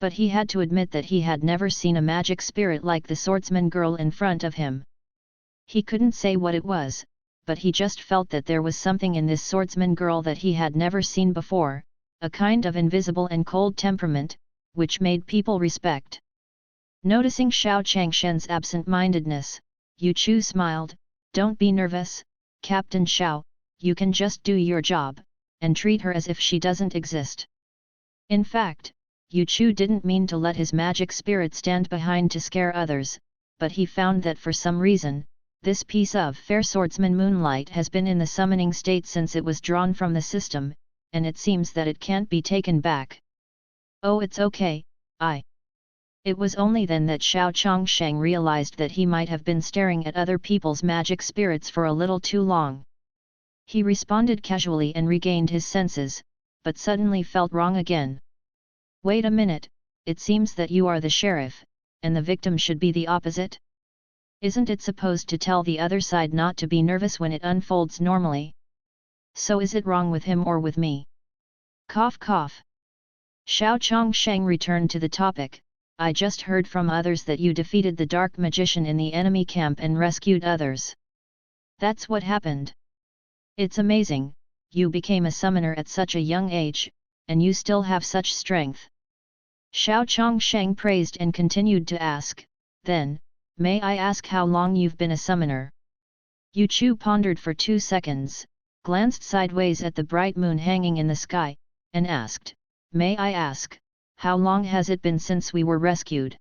But he had to admit that he had never seen a magic spirit like the swordsman girl in front of him. He couldn't say what it was, but he just felt that there was something in this swordsman girl that he had never seen before, a kind of invisible and cold temperament, which made people respect. Noticing Xiao Changshen's absent-mindedness, Yu Chu smiled, don't be nervous, Captain Xiao, you can just do your job, and treat her as if she doesn't exist. In fact, Yu Chu didn't mean to let his magic spirit stand behind to scare others, but he found that for some reason, this piece of fair swordsman Moonlight has been in the summoning state since it was drawn from the system, and it seems that it can't be taken back. Oh, it's okay, It was only then that Xiao Chongsheng realized that he might have been staring at other people's magic spirits for a little too long. He responded casually and regained his senses, but suddenly felt wrong again. Wait a minute, it seems that you are the sheriff, and the victim should be the opposite? Isn't it supposed to tell the other side not to be nervous when it unfolds normally? So is it wrong with him or with me? Cough cough. Xiao Chongsheng returned to the topic. I just heard from others that you defeated the dark magician in the enemy camp and rescued others. That's what happened. It's amazing, you became a summoner at such a young age, and you still have such strength. Xiao Chongsheng praised and continued to ask, then, may I ask how long you've been a summoner? Yu Chu pondered for 2 seconds, glanced sideways at the bright moon hanging in the sky, and asked, may I ask, how long has it been since we were rescued?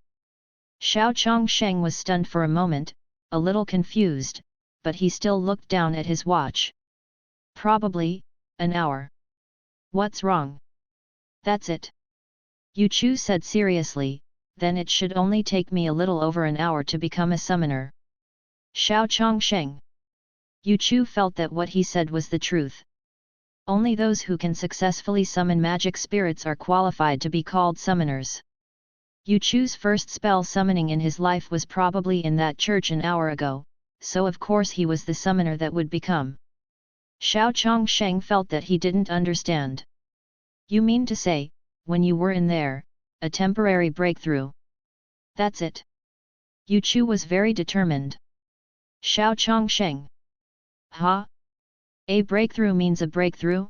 Xiao Chongsheng was stunned for a moment, a little confused, but he still looked down at his watch. Probably, an hour. What's wrong? That's it. Yu Chu said seriously, then it should only take me a little over an hour to become a summoner. Xiao Chongsheng. Yu Chu felt that what he said was the truth. Only those who can successfully summon magic spirits are qualified to be called summoners. Yu Chu's first spell summoning in his life was probably in that church an hour ago, so of course he was the summoner that would become. Xiao Chongsheng felt that he didn't understand. You mean to say, when you were in there, a temporary breakthrough? That's it. Yu Chu was very determined. Xiao Chongsheng. Ha? A breakthrough means a breakthrough?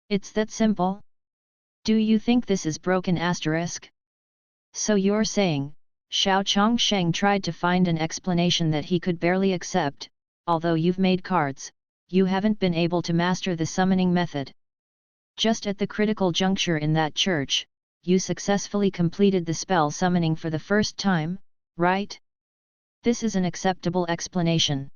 It's that simple? Do you think this is broken asterisk? So you're saying, Xiao Chongsheng tried to find an explanation that he could barely accept, although you've made cards, you haven't been able to master the summoning method. Just at the critical juncture in that church, you successfully completed the spell summoning for the first time, right? This is an acceptable explanation.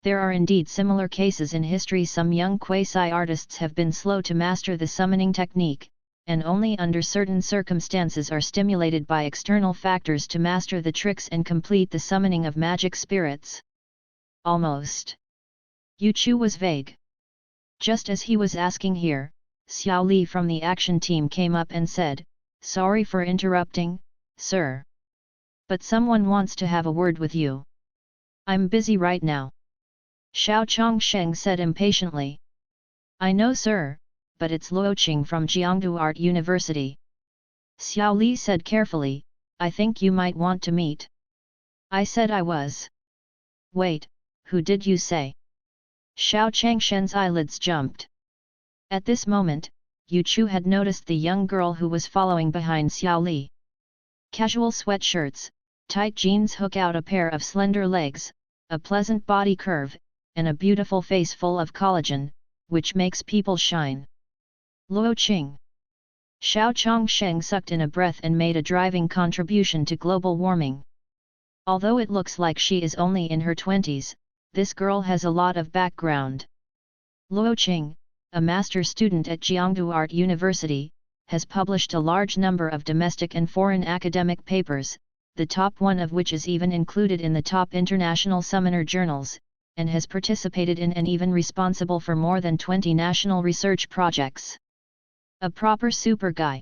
There are indeed similar cases in history. Some young quasi-artists have been slow to master the summoning technique, and only under certain circumstances are stimulated by external factors to master the tricks and complete the summoning of magic spirits. Almost. Yu Chu was vague. Just as he was asking here, Xiao Li from the action team came up and said, sorry for interrupting, sir. But someone wants to have a word with you. I'm busy right now. Xiao Chongsheng said impatiently. I know sir, but it's Luo Qing from Jiangdu Art University. Xiao Li said carefully, I think you might want to meet. I said I was. Wait, who did you say? Xiao Changshen's eyelids jumped. At this moment, Yu Chu had noticed the young girl who was following behind Xiao Li. Casual sweatshirts, tight jeans hook out a pair of slender legs, a pleasant body curve, and a beautiful face full of collagen, which makes people shine. Luo Qing. Xiao Chongsheng sucked in a breath and made a driving contribution to global warming. Although it looks like she is only in her 20s, this girl has a lot of background. Luo Qing, a master student at Jiangdu Art University, has published a large number of domestic and foreign academic papers, the top one of which is even included in the top international summoner journals, and has participated in and even responsible for more than 20 national research projects. A proper super guy.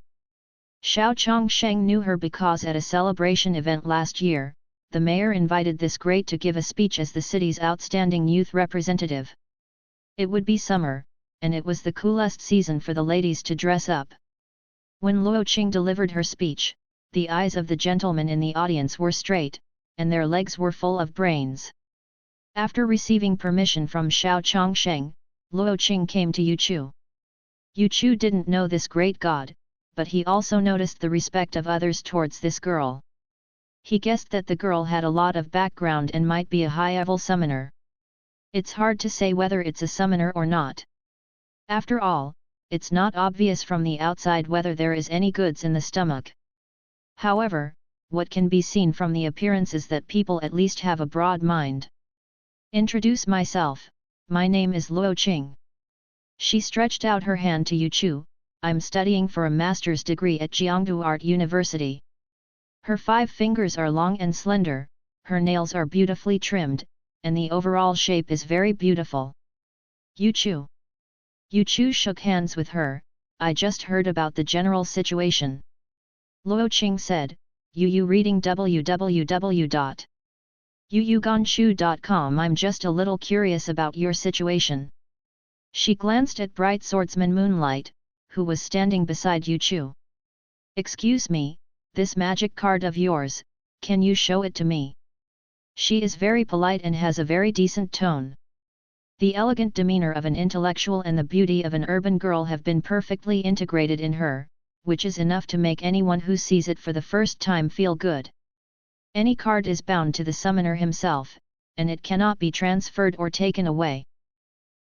Xiao Chongsheng knew her because at a celebration event last year, the mayor invited this great to give a speech as the city's outstanding youth representative. It would be summer, and it was the coolest season for the ladies to dress up. When Luo Qing delivered her speech, the eyes of the gentlemen in the audience were straight, and their legs were full of brains. After receiving permission from Xiao Chongsheng, Luo Qing came to Yu Chu. Yu Chu didn't know this great god, but he also noticed the respect of others towards this girl. He guessed that the girl had a lot of background and might be a high-level summoner. It's hard to say whether it's a summoner or not. After all, it's not obvious from the outside whether there is any goods in the stomach. However, what can be seen from the appearance is that people at least have a broad mind. Introduce myself, my name is Luo Qing. She stretched out her hand to Yu Chu, I'm studying for a master's degree at Jiangdu Art University. Her 5 fingers are long and slender, her nails are beautifully trimmed, and the overall shape is very beautiful. Yu Chu. Yu Chu shook hands with her. I just heard about the general situation. Luo Qing said, you reading www.yuyuganshu.com. I'm just a little curious about your situation. She glanced at bright swordsman Moonlight, who was standing beside Yu Chu. Excuse me, this magic card of yours, can you show it to me? She is very polite and has a very decent tone. The elegant demeanor of an intellectual and the beauty of an urban girl have been perfectly integrated in her, which is enough to make anyone who sees it for the first time feel good. Any card is bound to the summoner himself, and it cannot be transferred or taken away.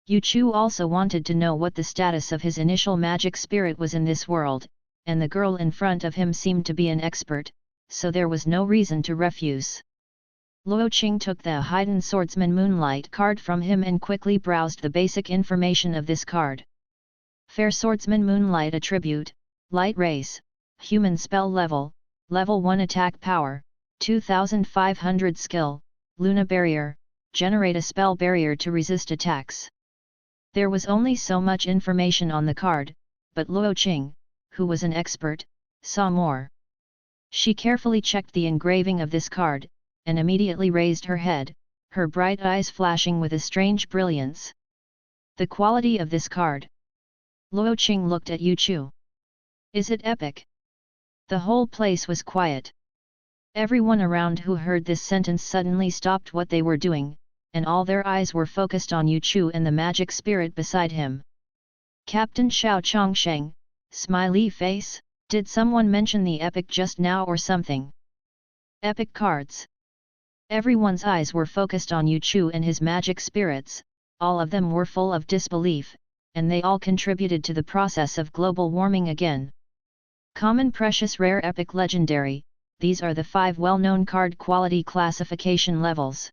Yu Chu also wanted to know what the status of his initial magic spirit was in this world, and the girl in front of him seemed to be an expert, so there was no reason to refuse. Luo Qing took the Hidden Swordsman Moonlight card from him and quickly browsed the basic information of this card. Fair Swordsman Moonlight Attribute, Light Race, Human Spell Level, Level 1 Attack Power, 2500 Skill, Luna Barrier, generate a spell barrier to resist attacks. There was only so much information on the card, but Luo Qing, who was an expert, saw more. She carefully checked the engraving of this card, and immediately raised her head, her bright eyes flashing with a strange brilliance. The quality of this card. Luo Qing looked at Yu Chu. Is it epic? The whole place was quiet. Everyone around who heard this sentence suddenly stopped what they were doing, and all their eyes were focused on Yu Chu and the magic spirit beside him. Captain Xiao Chongsheng, smiley face, did someone mention the epic just now or something? Epic cards. Everyone's eyes were focused on Yu Chu and his magic spirits, all of them were full of disbelief, and they all contributed to the process of global warming again. Common, precious, rare, epic, legendary, these are the 5 well-known card quality classification levels.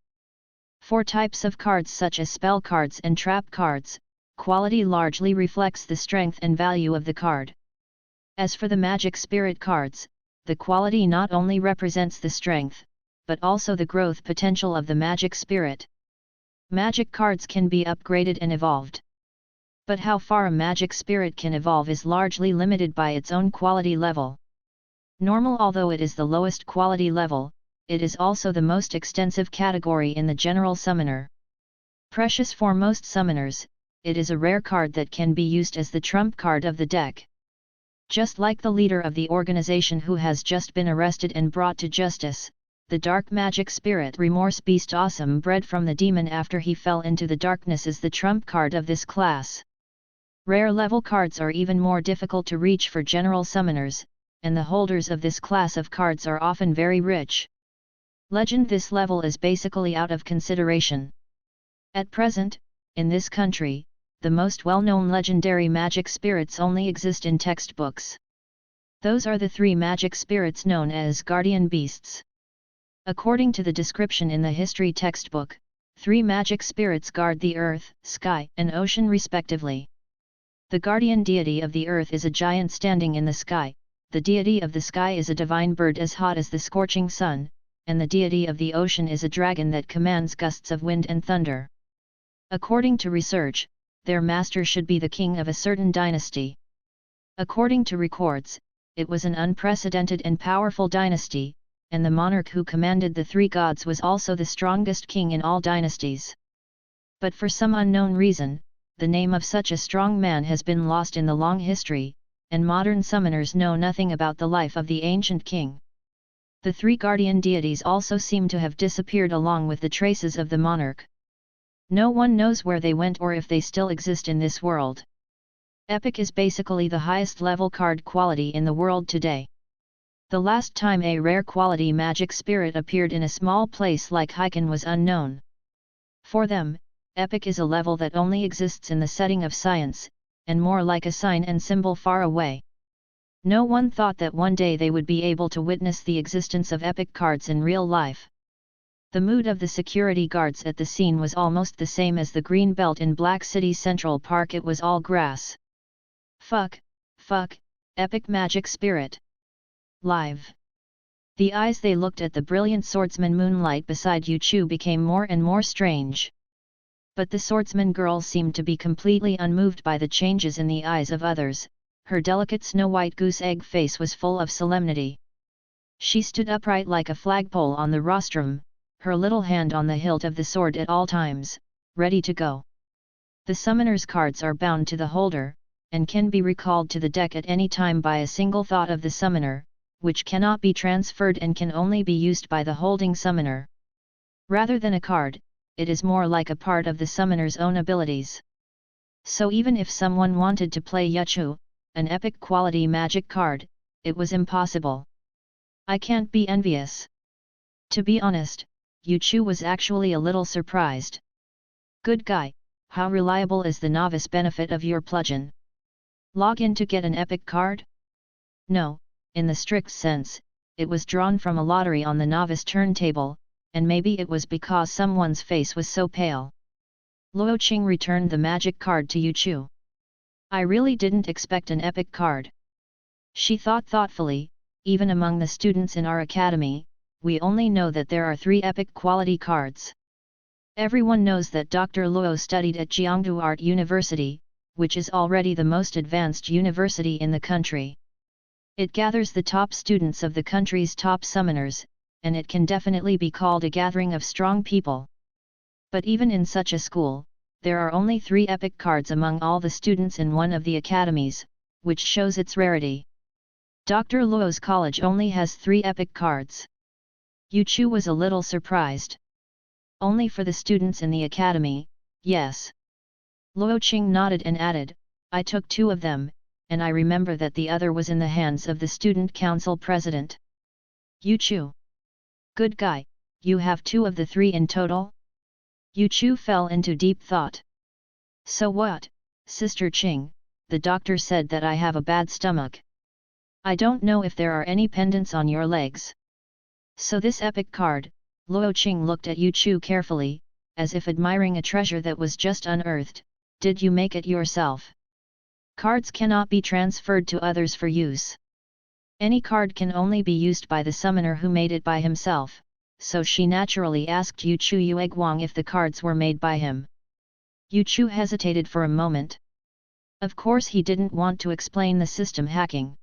4 types of cards such as spell cards and trap cards, quality largely reflects the strength and value of the card. As for the magic spirit cards, the quality not only represents the strength, but also the growth potential of the magic spirit. Magic cards can be upgraded and evolved. But how far a magic spirit can evolve is largely limited by its own quality level. Normal, although it is the lowest quality level, it is also the most extensive category in the general summoner. Precious for most summoners, it is a rare card that can be used as the trump card of the deck. Just like the leader of the organization who has just been arrested and brought to justice, the dark magic spirit Remorse Beast Awesome bred from the demon after he fell into the darkness is the trump card of this class. Rare level cards are even more difficult to reach for general summoners, and the holders of this class of cards are often very rich. Legend, this level is basically out of consideration. At present, in this country, the most well-known legendary magic spirits only exist in textbooks. Those are the 3 magic spirits known as guardian beasts. According to the description in the history textbook, 3 magic spirits guard the earth, sky, and ocean respectively. The guardian deity of the earth is a giant standing in the sky, the deity of the sky is a divine bird as hot as the scorching sun, and the deity of the ocean is a dragon that commands gusts of wind and thunder. According to research, their master should be the king of a certain dynasty. According to records, it was an unprecedented and powerful dynasty, and the monarch who commanded the 3 gods was also the strongest king in all dynasties. But for some unknown reason, the name of such a strong man has been lost in the long history, and modern summoners know nothing about the life of the ancient king. The 3 guardian deities also seem to have disappeared along with the traces of the monarch. No one knows where they went or if they still exist in this world. Epic is basically the highest level card quality in the world today. The last time a rare quality magic spirit appeared in a small place like Heiken was unknown. For them, epic is a level that only exists in the setting of science, and more like a sign and symbol far away. No one thought that one day they would be able to witness the existence of epic cards in real life. The mood of the security guards at the scene was almost the same as the green belt in Black City Central Park. It was all grass. Fuck, epic magic spirit. Live. The eyes they looked at the brilliant swordsman Moonlight beside Yu Chu became more and more strange. But the swordsman girl seemed to be completely unmoved by the changes in the eyes of others. Her delicate snow-white goose-egg face was full of solemnity. She stood upright like a flagpole on the rostrum, her little hand on the hilt of the sword at all times, ready to go. The summoner's cards are bound to the holder, and can be recalled to the deck at any time by a single thought of the summoner, which cannot be transferred and can only be used by the holding summoner. Rather than a card, it is more like a part of the summoner's own abilities. So even if someone wanted to play Yuchu, an epic quality magic card, it was impossible. I can't be envious. To be honest, Yuchu was actually a little surprised. Good guy, how reliable is the novice benefit of your plugin? Log in to get an epic card? No, in the strict sense, it was drawn from a lottery on the novice turntable, and maybe it was because someone's face was so pale. Luo Qing returned the magic card to Yu Chu. I really didn't expect an epic card. She thought thoughtfully, even among the students in our academy, we only know that there are 3 epic quality cards. Everyone knows that Dr. Luo studied at Jiangdu Art University, which is already the most advanced university in the country. It gathers the top students of the country's top summoners, and it can definitely be called a gathering of strong people. But even in such a school, there are only 3 epic cards among all the students in one of the academies, which shows its rarity. Dr. Luo's college only has 3 epic cards. Yu Chu was a little surprised. Only for the students in the academy, yes. Luo Qing nodded and added, I took 2 of them, and I remember that the other was in the hands of the student council president. Yu Chu. Good guy, you have 2 of the 3 in total? Yu Chu fell into deep thought. So what, Sister Qing, the doctor said that I have a bad stomach. I don't know if there are any pendants on your legs. So this epic card, Luo Qing looked at Yu Chu carefully, as if admiring a treasure that was just unearthed. Did you make it yourself? Cards cannot be transferred to others for use. Any card can only be used by the summoner who made it by himself, so she naturally asked Yu Chu Yueguang if the cards were made by him. Yu Chu hesitated for a moment. Of course he didn't want to explain the system hacking.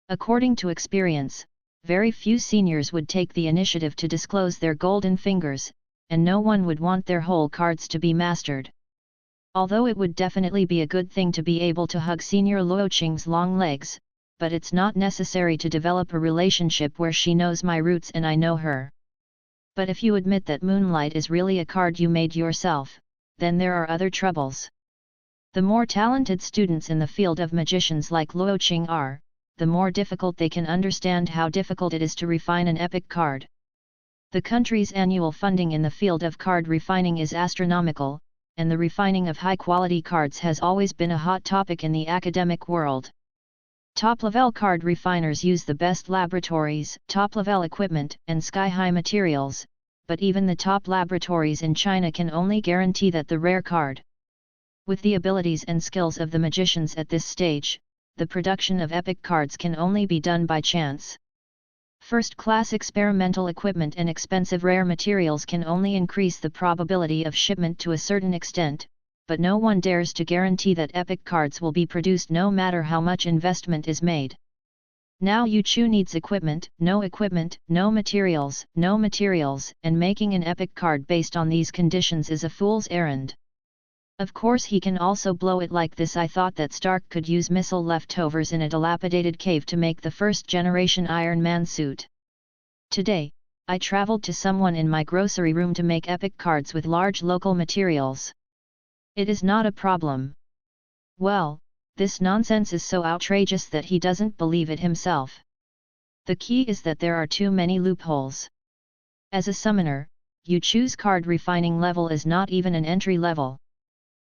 According to experience, very few seniors would take the initiative to disclose their golden fingers, and no one would want their whole cards to be mastered. Although it would definitely be a good thing to be able to hug Senior Luo Qing's long legs, but it's not necessary to develop a relationship where she knows my roots and I know her. But if you admit that Moonlight is really a card you made yourself, then there are other troubles. The more talented students in the field of magicians like Luo Qing are, the more difficult they can understand how difficult it is to refine an epic card. The country's annual funding in the field of card refining is astronomical, and the refining of high-quality cards has always been a hot topic in the academic world. Top-level card refiners use the best laboratories, top-level equipment, and sky-high materials, but even the top laboratories in China can only guarantee that the rare card. With the abilities and skills of the magicians at this stage, the production of epic cards can only be done by chance. First-class experimental equipment and expensive rare materials can only increase the probability of shipment to a certain extent, but no one dares to guarantee that epic cards will be produced no matter how much investment is made. Now Yu Chu needs equipment, no materials, and making an epic card based on these conditions is a fool's errand. Of course he can also blow it like this. I thought that Stark could use missile leftovers in a dilapidated cave to make the first-generation Iron Man suit. Today, I traveled to someone in my grocery room to make epic cards with large local materials. It is not a problem. Well, this nonsense is so outrageous that he doesn't believe it himself. The key is that there are too many loopholes. As a summoner, Yu Chu's card refining level is not even an entry level.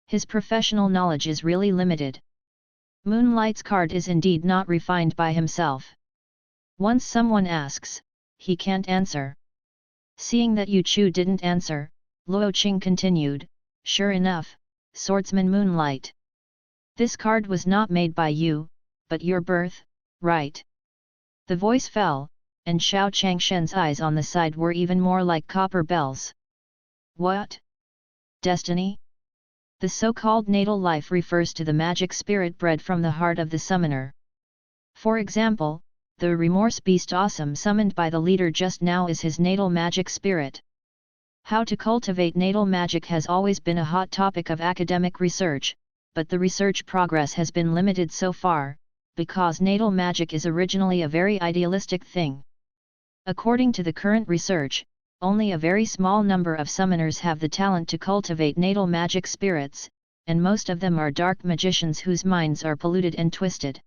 His professional knowledge is really limited. Moonlight's card is indeed not refined by himself. Once someone asks, he can't answer. Seeing that Yu Chu didn't answer, Luo Qing continued, sure enough, Swordsman Moonlight. This card was not made by you, but your birth, right? The voice fell, and Xiao Changshen's eyes on the side were even more like copper bells. What? Destiny? The so-called natal life refers to the magic spirit bred from the heart of the summoner. For example, the remorse beast awesome summoned by the leader just now is his natal magic spirit. How to cultivate natal magic has always been a hot topic of academic research, but the research progress has been limited so far, because natal magic is originally a very idealistic thing. According to the current research, only a very small number of summoners have the talent to cultivate natal magic spirits, and most of them are dark magicians whose minds are polluted and twisted.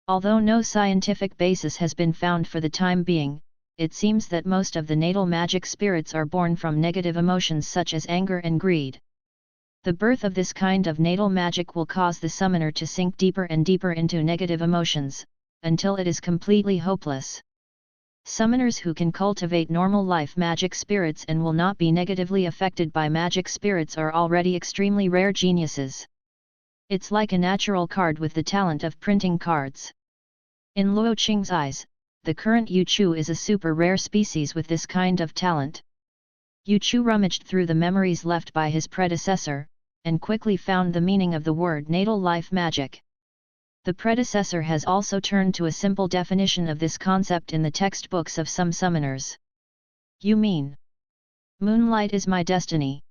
Although no scientific basis has been found for the time being, it seems that most of the natal magic spirits are born from negative emotions such as anger and greed. The birth of this kind of natal magic will cause the summoner to sink deeper and deeper into negative emotions, until it is completely hopeless. Summoners who can cultivate normal life magic spirits and will not be negatively affected by magic spirits are already extremely rare geniuses. It's like a natural card with the talent of printing cards. In Luo Qing's eyes, the current Yu Chu is a super rare species with this kind of talent. Yu Chu rummaged through the memories left by his predecessor, and quickly found the meaning of the word natal life magic. The predecessor has also turned to a simple definition of this concept in the textbooks of some summoners. You mean? Moonlight is my destiny.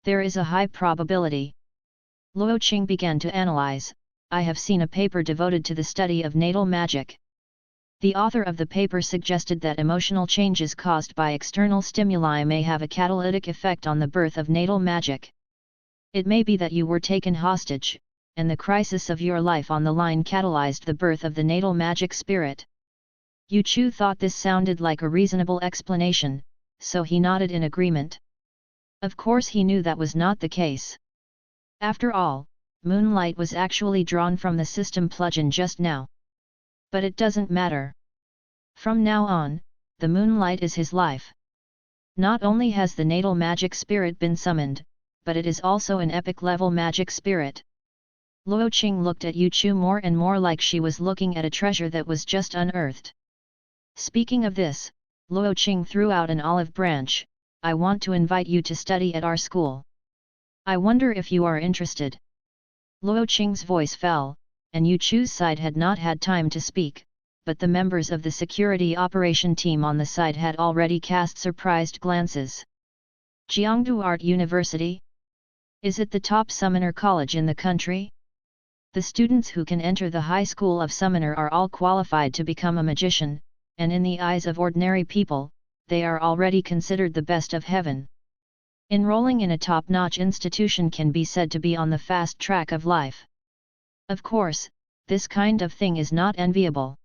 There is a high probability. Luo Qing began to analyze. I have seen a paper devoted to the study of natal magic. The author of the paper suggested that emotional changes caused by external stimuli may have a catalytic effect on the birth of natal magic. It may be that you were taken hostage, and the crisis of your life on the line catalyzed the birth of the natal magic spirit. Yu Chu thought this sounded like a reasonable explanation, so he nodded in agreement. Of course he knew that was not the case. After all, moonlight was actually drawn from the system plugin just now. But it doesn't matter. From now on, the moonlight is his life. Not only has the natal magic spirit been summoned, but it is also an epic level magic spirit. Luo Qing looked at Yu Chu more and more like she was looking at a treasure that was just unearthed. Speaking of this, Luo Qing threw out an olive branch. I want to invite you to study at our school. I wonder if you are interested. Luo Qing's voice fell, and Yu Chu's side had not had time to speak, but the members of the security operation team on the side had already cast surprised glances. Jiangdu Art University? Is it the top summoner college in the country? The students who can enter the high school of summoner are all qualified to become a magician, and in the eyes of ordinary people, they are already considered the best of heaven. Enrolling in a top-notch institution can be said to be on the fast track of life. Of course, this kind of thing is not enviable.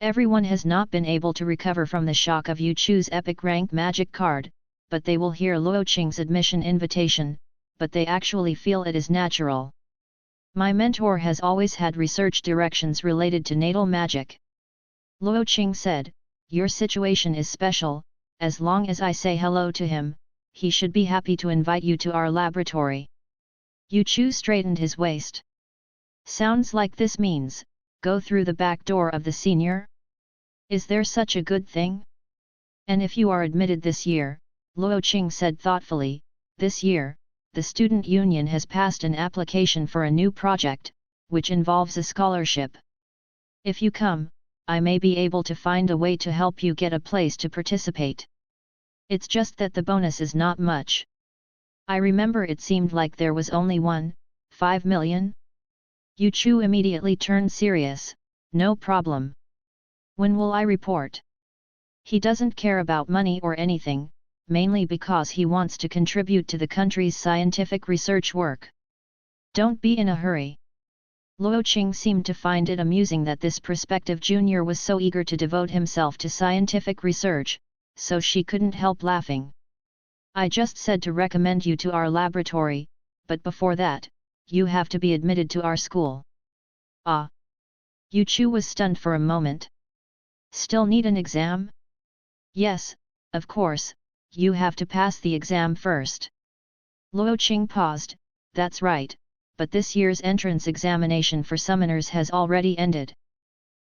Everyone has not been able to recover from the shock of Yu Chu's epic rank magic card, but they will hear Luo Qing's admission invitation, but they actually feel it is natural. My mentor has always had research directions related to natal magic. Luo Qing said, your situation is special, as long as I say hello to him, he should be happy to invite you to our laboratory. Yu Chu straightened his waist. Sounds like this means, go through the back door of the senior? Is there such a good thing? And if you are admitted this year, Luo Qing said thoughtfully, this year, the student union has passed an application for a new project, which involves a scholarship. If you come, I may be able to find a way to help you get a place to participate. It's just that the bonus is not much. I remember it seemed like there was only 5 million? Yu Chu immediately turned serious, no problem. When will I report? He doesn't care about money or anything, mainly because he wants to contribute to the country's scientific research work. Don't be in a hurry. Luo Qing seemed to find it amusing that this prospective junior was so eager to devote himself to scientific research, so she couldn't help laughing. I just said to recommend you to our laboratory, but before that, you have to be admitted to our school. Ah! Yu Chu was stunned for a moment. Still need an exam? Yes, of course, you have to pass the exam first. Luo Qing paused, that's right, but this year's entrance examination for summoners has already ended.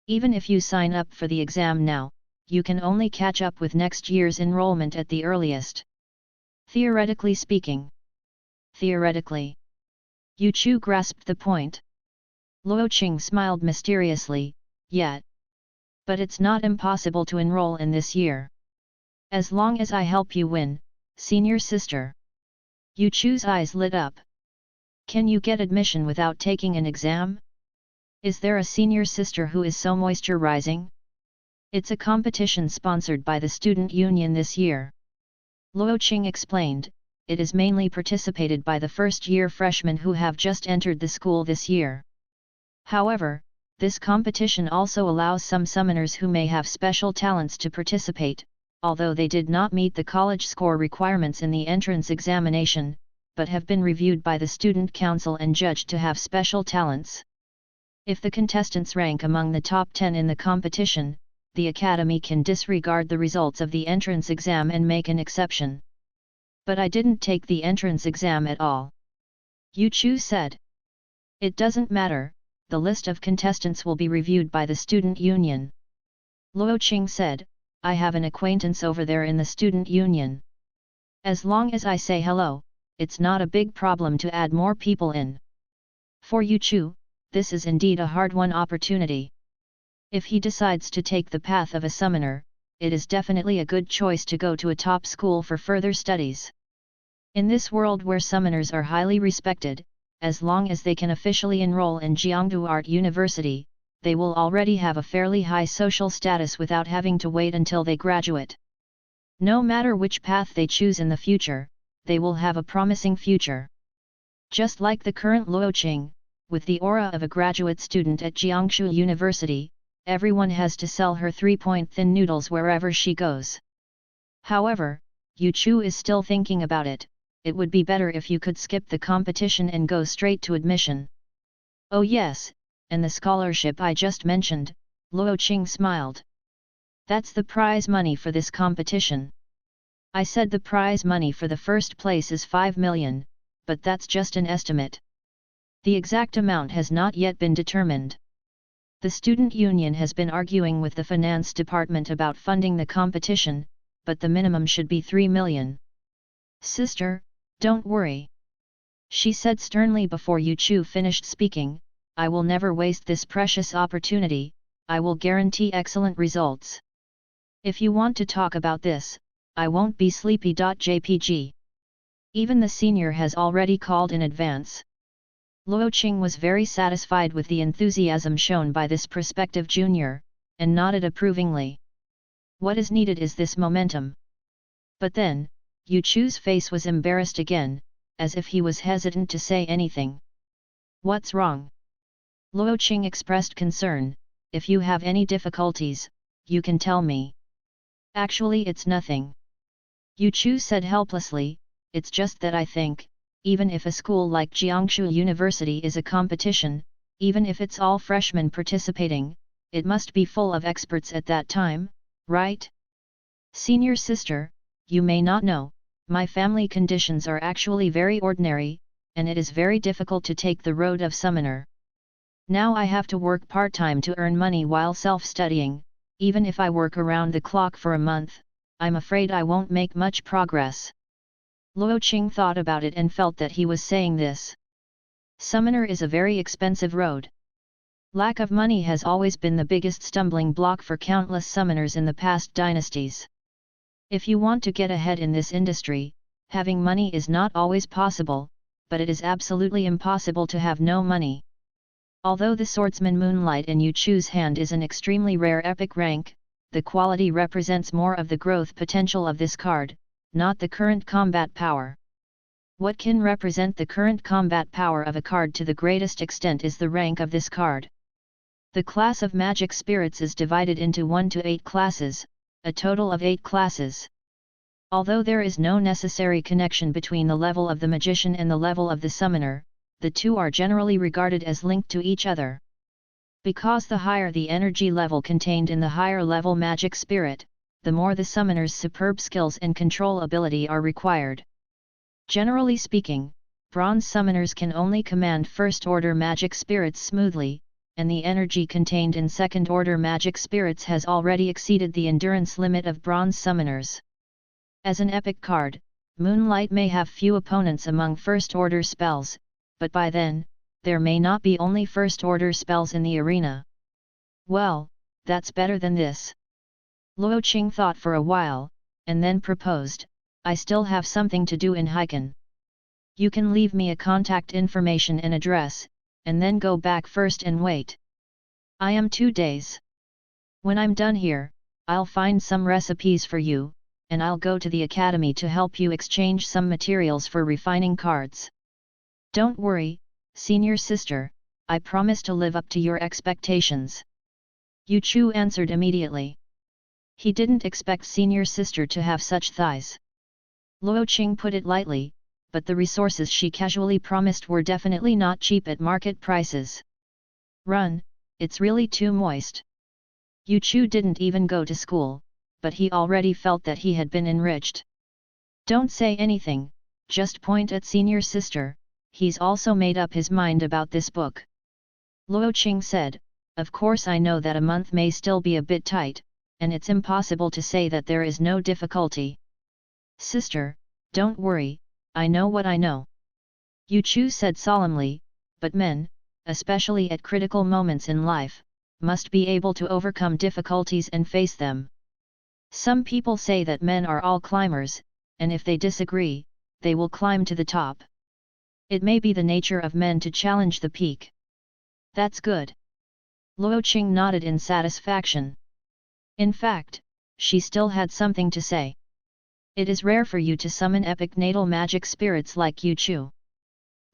Even if you sign up for the exam now, you can only catch up with next year's enrollment at the earliest. Theoretically speaking. Theoretically. Yu Chu grasped the point. Luo Qing smiled mysteriously, yet. But it's not impossible to enroll in this year. As long as I help you win, senior sister. Yu Chu's eyes lit up. Can you get admission without taking an exam? Is there a senior sister who is so moisturizing? It's a competition sponsored by the student union this year. Luo Qing explained, it is mainly participated by the first-year freshmen who have just entered the school this year. However, this competition also allows some summoners who may have special talents to participate, although they did not meet the college score requirements in the entrance examination, but have been reviewed by the student council and judged to have special talents. If the contestants rank among the top 10 in the competition, the academy can disregard the results of the entrance exam and make an exception. But I didn't take the entrance exam at all. Yu Chu said. It doesn't matter, the list of contestants will be reviewed by the student union. Luo Qing said, I have an acquaintance over there in the student union. As long as I say hello, it's not a big problem to add more people in. For Yu Chu, this is indeed a hard-won opportunity. If he decides to take the path of a summoner, it is definitely a good choice to go to a top school for further studies. In this world where summoners are highly respected, as long as they can officially enroll in Jiangdu Art University, they will already have a fairly high social status without having to wait until they graduate. No matter which path they choose in the future, they will have a promising future. Just like the current Luo Qing, with the aura of a graduate student at Jiangsu University, everyone has to sell her 3-point thin noodles wherever she goes. However, Yu Chu is still thinking about it. It would be better if you could skip the competition and go straight to admission. Oh yes, and the scholarship I just mentioned, Luo Qing smiled. That's the prize money for this competition. I said the prize money for the first place is 5 million, but that's just an estimate. The exact amount has not yet been determined. The student union has been arguing with the finance department about funding the competition, but the minimum should be 3 million. Sister, don't worry. She said sternly before Yu Chu finished speaking, I will never waste this precious opportunity, I will guarantee excellent results. If you want to talk about this, I won't be sleepy.jpg. Even the senior has already called in advance. Luo Qing was very satisfied with the enthusiasm shown by this prospective junior, and nodded approvingly. What is needed is this momentum. But then, Yu Chu's face was embarrassed again, as if he was hesitant to say anything. What's wrong? Luo Qing expressed concern, if you have any difficulties, you can tell me. Actually it's nothing. Yu Chu said helplessly, it's just that I think, even if a school like Jiangsu University is a competition, even if it's all freshmen participating, it must be full of experts at that time, right? Senior sister, you may not know, my family conditions are actually very ordinary, and it is very difficult to take the road of summoner. Now I have to work part-time to earn money while self-studying, even if I work around the clock for a month, I'm afraid I won't make much progress. Luo Qing thought about it and felt that he was saying this. Summoner is a very expensive road. Lack of money has always been the biggest stumbling block for countless summoners in the past dynasties. If you want to get ahead in this industry, having money is not always possible, but it is absolutely impossible to have no money. Although the swordsman Moonlight in Yu Chu's hand is an extremely rare epic rank, the quality represents more of the growth potential of this card, not the current combat power. What can represent the current combat power of a card to the greatest extent is the rank of this card. The class of magic spirits is divided into 1 to 8 classes, a total of 8 classes. Although there is no necessary connection between the level of the magician and the level of the summoner, the two are generally regarded as linked to each other. Because the higher the energy level contained in the higher level magic spirit, the more the summoner's superb skills and control ability are required. Generally speaking, bronze summoners can only command first-order magic spirits smoothly, and the energy contained in second-order magic spirits has already exceeded the endurance limit of bronze summoners. As an epic card, Moonlight may have few opponents among first-order spells, but by then, there may not be only first-order spells in the arena. Well, that's better than this. Luo Qing thought for a while, and then proposed, I still have something to do in Heiken. You can leave me a contact information and address, and then go back first and wait. I am 2 days. When I'm done here, I'll find some recipes for you, and I'll go to the academy to help you exchange some materials for refining cards. Don't worry, senior sister, I promise to live up to your expectations. Yu Chu answered immediately. He didn't expect senior sister to have such thighs. Luo Qing put it lightly, but the resources she casually promised were definitely not cheap at market prices. Run, it's really too moist. Yu Chu didn't even go to school, but he already felt that he had been enriched. Don't say anything, just point at senior sister, he's also made up his mind about this book. Luo Qing said, of course I know that a month may still be a bit tight, and it's impossible to say that there is no difficulty. Sister, don't worry, I know what I know. Yu Chu said solemnly, but men, especially at critical moments in life, must be able to overcome difficulties and face them. Some people say that men are all climbers, and if they disagree, they will climb to the top. It may be the nature of men to challenge the peak. That's good. Luo Qing nodded in satisfaction. In fact, she still had something to say. It is rare for you to summon epic natal magic spirits like Yu Chu.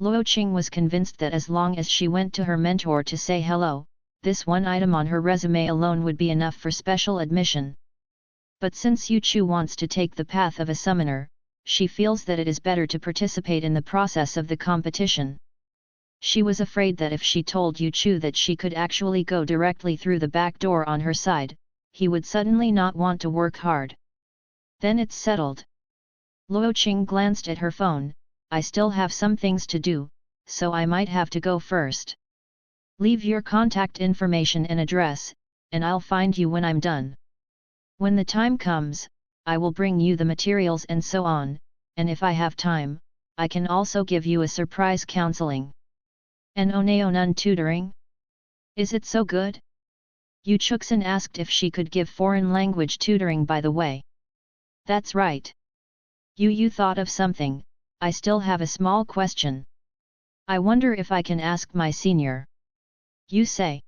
Luo Qing was convinced that as long as she went to her mentor to say hello, this one item on her resume alone would be enough for special admission. But since Yu Chu wants to take the path of a summoner, she feels that it is better to participate in the process of the competition. She was afraid that if she told Yu Chu that she could actually go directly through the back door on her side, he would suddenly not want to work hard. Then it's settled. Luo Qing glanced at her phone, I still have some things to do, so I might have to go first. Leave your contact information and address, and I'll find you when I'm done. When the time comes, I will bring you the materials and so on, and if I have time, I can also give you a surprise counseling. And Oneonon tutoring? Is it so good? Yu Chuxin asked if she could give foreign language tutoring by the way. That's right. You thought of something, I still have a small question. I wonder if I can ask my senior. You say.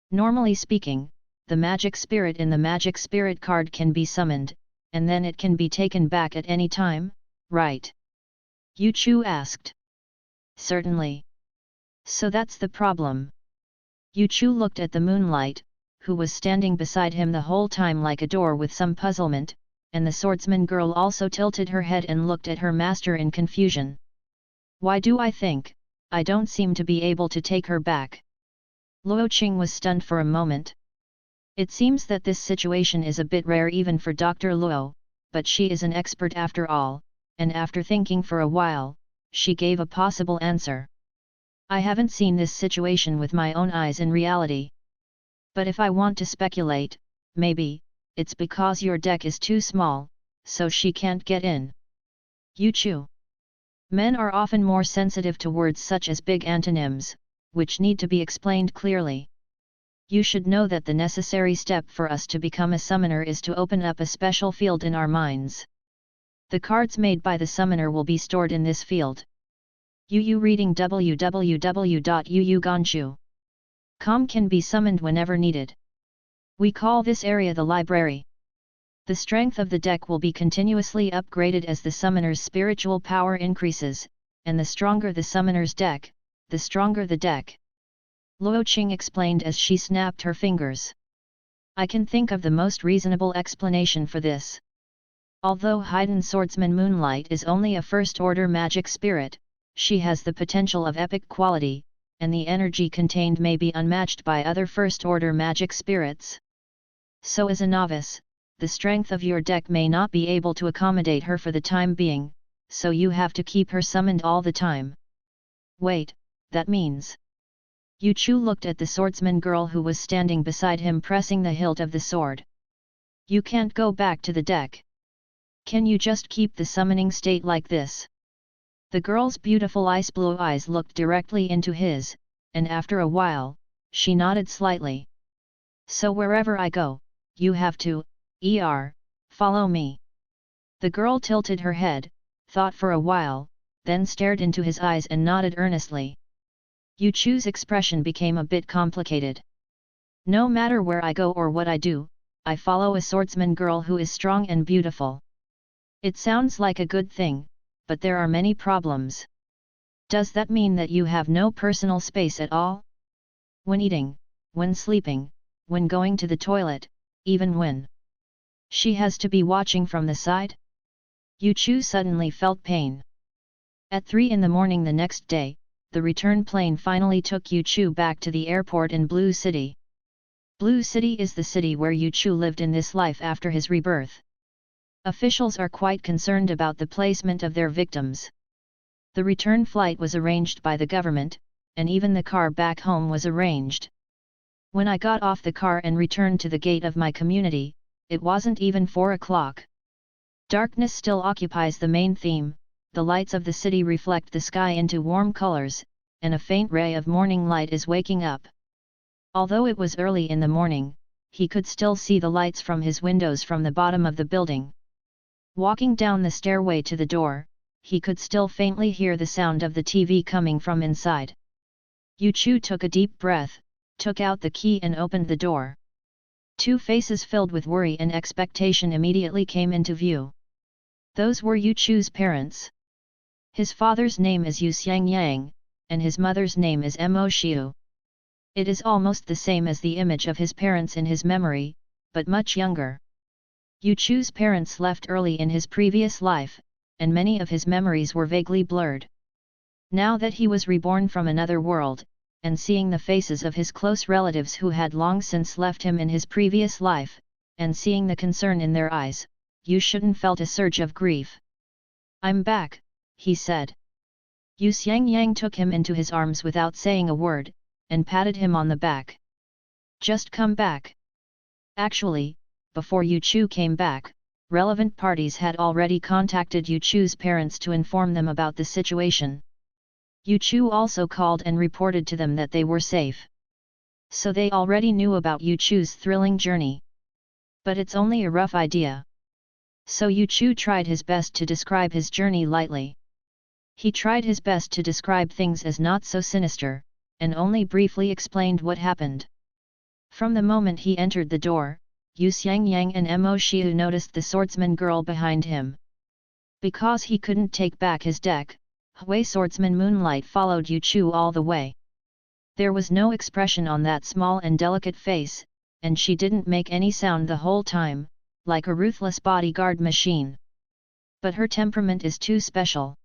Normally speaking, the magic spirit in the magic spirit card can be summoned, and then it can be taken back at any time, right? Yu Chu asked. Certainly. So that's the problem. Yu Chu looked at the Moonlight, who was standing beside him the whole time like a door with some puzzlement, and the swordsman girl also tilted her head and looked at her master in confusion. Why do I think, I don't seem to be able to take her back? Luo Qing was stunned for a moment. It seems that this situation is a bit rare even for Dr. Luo, but she is an expert after all, and after thinking for a while, she gave a possible answer. I haven't seen this situation with my own eyes in reality. But if I want to speculate, maybe, it's because your deck is too small, so she can't get in. Yu Chu. Men are often more sensitive to words such as big antonyms, which need to be explained clearly. You should know that the necessary step for us to become a summoner is to open up a special field in our minds. The cards made by the summoner will be stored in this field. Yu reading www.yuuganshu.com can be summoned whenever needed. We call this area the library. The strength of the deck will be continuously upgraded as the summoner's spiritual power increases, and the stronger the summoner's deck, the stronger the deck. Luo Qing explained as she snapped her fingers. I can think of the most reasonable explanation for this. Although Hidden Swordsman Moonlight is only a first-order magic spirit, she has the potential of epic quality, and the energy contained may be unmatched by other first-order magic spirits. So as a novice, the strength of your deck may not be able to accommodate her for the time being, so you have to keep her summoned all the time. Wait, that means... Yu Chu looked at the swordsman girl who was standing beside him pressing the hilt of the sword. You can't go back to the deck. Can you just keep the summoning state like this? The girl's beautiful ice blue eyes looked directly into his, and after a while, she nodded slightly. So wherever I go, you have to, follow me. The girl tilted her head, thought for a while, then stared into his eyes and nodded earnestly. Yu Chu's expression became a bit complicated. No matter where I go or what I do, I follow a swordsman girl who is strong and beautiful. It sounds like a good thing, but there are many problems. Does that mean that you have no personal space at all? When eating, when sleeping, when going to the toilet, even when she has to be watching from the side? Yu Chu suddenly felt pain. At 3 in the morning the next day, the return plane finally took Yu Chu back to the airport in Blue City. Blue City is the city where Yu Chu lived in this life after his rebirth. Officials are quite concerned about the placement of their victims. The return flight was arranged by the government, and even the car back home was arranged. When I got off the car and returned to the gate of my community, it wasn't even 4 o'clock. Darkness still occupies the main theme, the lights of the city reflect the sky into warm colors, and a faint ray of morning light is waking up. Although it was early in the morning, he could still see the lights from his windows from the bottom of the building. Walking down the stairway to the door, he could still faintly hear the sound of the TV coming from inside. Yu Chu took a deep breath, took out the key and opened the door. Two faces filled with worry and expectation immediately came into view. Those were Yu Chu's parents. His father's name is Yu Xiangyang, and his mother's name is Mo Xiu. It is almost the same as the image of his parents in his memory, but much younger. Yu Chu's parents left early in his previous life, and many of his memories were vaguely blurred. Now that he was reborn from another world, and seeing the faces of his close relatives who had long since left him in his previous life, and seeing the concern in their eyes, Yu Shun felt a surge of grief. I'm back, he said. Yu Xiangyang took him into his arms without saying a word, and patted him on the back. Just come back. Actually, before Yu Chu came back, relevant parties had already contacted Yu Chu's parents to inform them about the situation. Yu Chu also called and reported to them that they were safe. So they already knew about Yu Chu's thrilling journey. But it's only a rough idea. So Yu Chu tried his best to describe his journey lightly. He tried his best to describe things as not so sinister, and only briefly explained what happened. From the moment he entered the door, Yu Xiangyang and Mo Xiu noticed the swordsman girl behind him. Because he couldn't take back his deck, Hui swordsman Moonlight followed Yu Chu all the way. There was no expression on that small and delicate face, and she didn't make any sound the whole time, like a ruthless bodyguard machine. But her temperament is too special.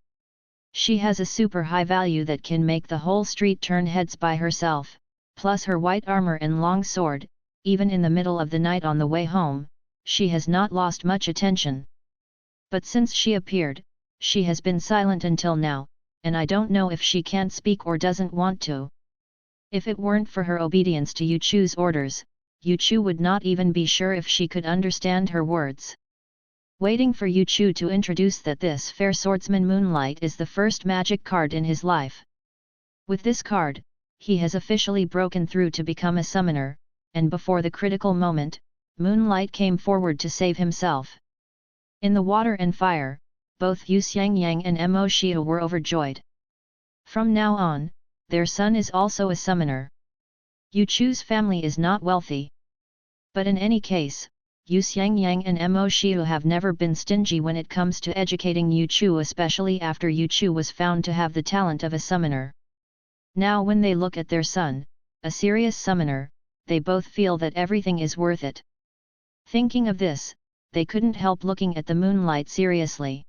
She has a super high value that can make the whole street turn heads by herself, plus her white armor and long sword. Even in the middle of the night on the way home, she has not lost much attention. But since she appeared, she has been silent until now, and I don't know if she can't speak or doesn't want to. If it weren't for her obedience to Yu Chu's orders, Yu Chu would not even be sure if she could understand her words. Waiting for Yu Chu to introduce that this fair swordsman Moonlight is the first magic card in his life. With this card, he has officially broken through to become a summoner, and before the critical moment, Moonlight came forward to save himself. In the water and fire, both Yu Xiangyang and Mo Xiu were overjoyed. From now on, their son is also a summoner. Yu Chu's family is not wealthy. But in any case, Yu Xiangyang and Mo Xiu have never been stingy when it comes to educating Yu Chu, especially after Yu Chu was found to have the talent of a summoner. Now when they look at their son, a serious summoner, they both feel that everything is worth it. Thinking of this, they couldn't help looking at the Moonlight seriously.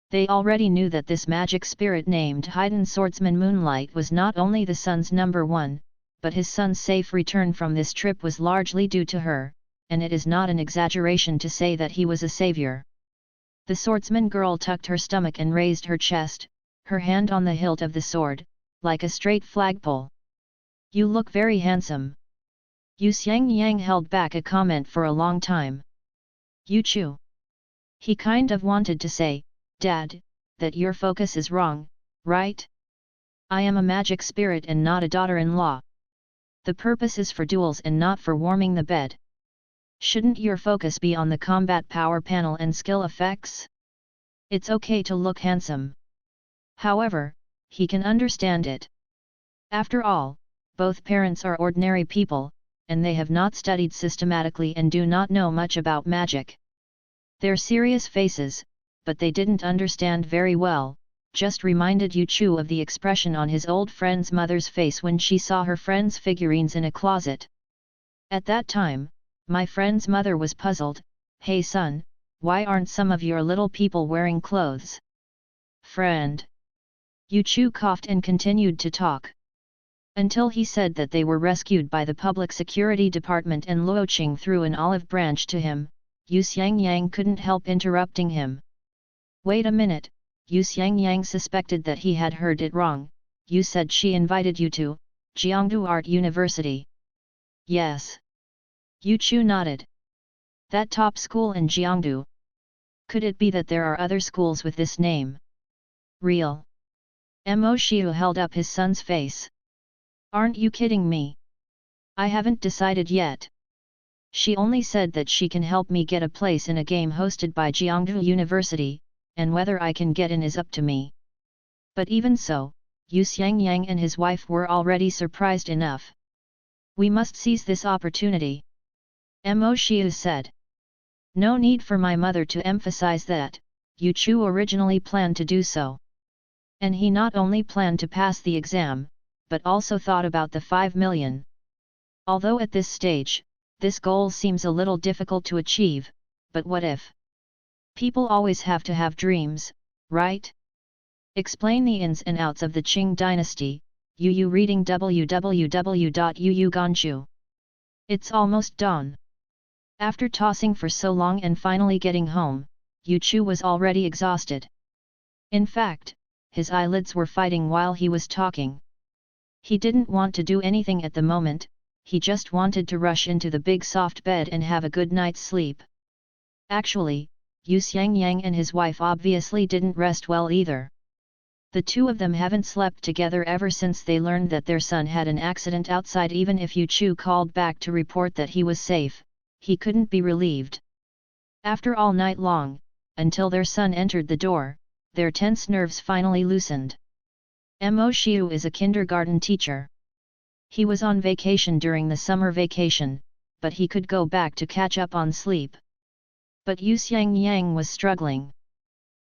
They already knew that this magic spirit named Hidden Swordsman Moonlight was not only the son's number one, but his son's safe return from this trip was largely due to her, and it is not an exaggeration to say that he was a savior. The swordsman girl tucked her stomach and raised her chest, her hand on the hilt of the sword, like a straight flagpole. You look very handsome. Yu Xiangyang held back a comment for a long time. Yu Chu. He kind of wanted to say, Dad, that your focus is wrong, right? I am a magic spirit and not a daughter-in-law. The purpose is for duels and not for warming the bed. Shouldn't your focus be on the combat power panel and skill effects? It's okay to look handsome. However, he can understand it. After all, both parents are ordinary people, and they have not studied systematically and do not know much about magic. Their serious faces, but they didn't understand very well, just reminded Yu Chu of the expression on his old friend's mother's face when she saw her friend's figurines in a closet. At that time, my friend's mother was puzzled. Hey son, why aren't some of your little people wearing clothes? Friend. Yu Chu coughed and continued to talk. Until he said that they were rescued by the public security department and Luo Qing threw an olive branch to him. Yu Xiangyang couldn't help interrupting him. Wait a minute, Yu Xiangyang suspected that he had heard it wrong. You said she invited you to Jiangdu Art University. Yes. Yu Chu nodded. That top school in Jiangdu. Could it be that there are other schools with this name? Real. Mo Xiu held up his son's face. Aren't you kidding me? I haven't decided yet. She only said that she can help me get a place in a game hosted by Jiangdu University, and whether I can get in is up to me. But even so, Yu Xiangyang and his wife were already surprised enough. We must seize this opportunity. Mo Xiu said. No need for my mother to emphasize that. Yu Chu originally planned to do so. And he not only planned to pass the exam, but also thought about the 5 million. Although at this stage, this goal seems a little difficult to achieve, but what if? People always have to have dreams, right? Explain the ins and outs of the Qing dynasty, Yu reading www.yuganchu. It's almost dawn. After tossing for so long and finally getting home, Yu Chu was already exhausted. In fact, his eyelids were fighting while he was talking. He didn't want to do anything at the moment, he just wanted to rush into the big soft bed and have a good night's sleep. Actually, Yu Xiangyang and his wife obviously didn't rest well either. The two of them haven't slept together ever since they learned that their son had an accident outside. Even if Yu Chu called back to report that he was safe, he couldn't be relieved. After all night long, until their son entered the door, their tense nerves finally loosened. Mo Xiu is a kindergarten teacher. He was on vacation during the summer vacation, but he could go back to catch up on sleep. But Yu Xiangyang was struggling.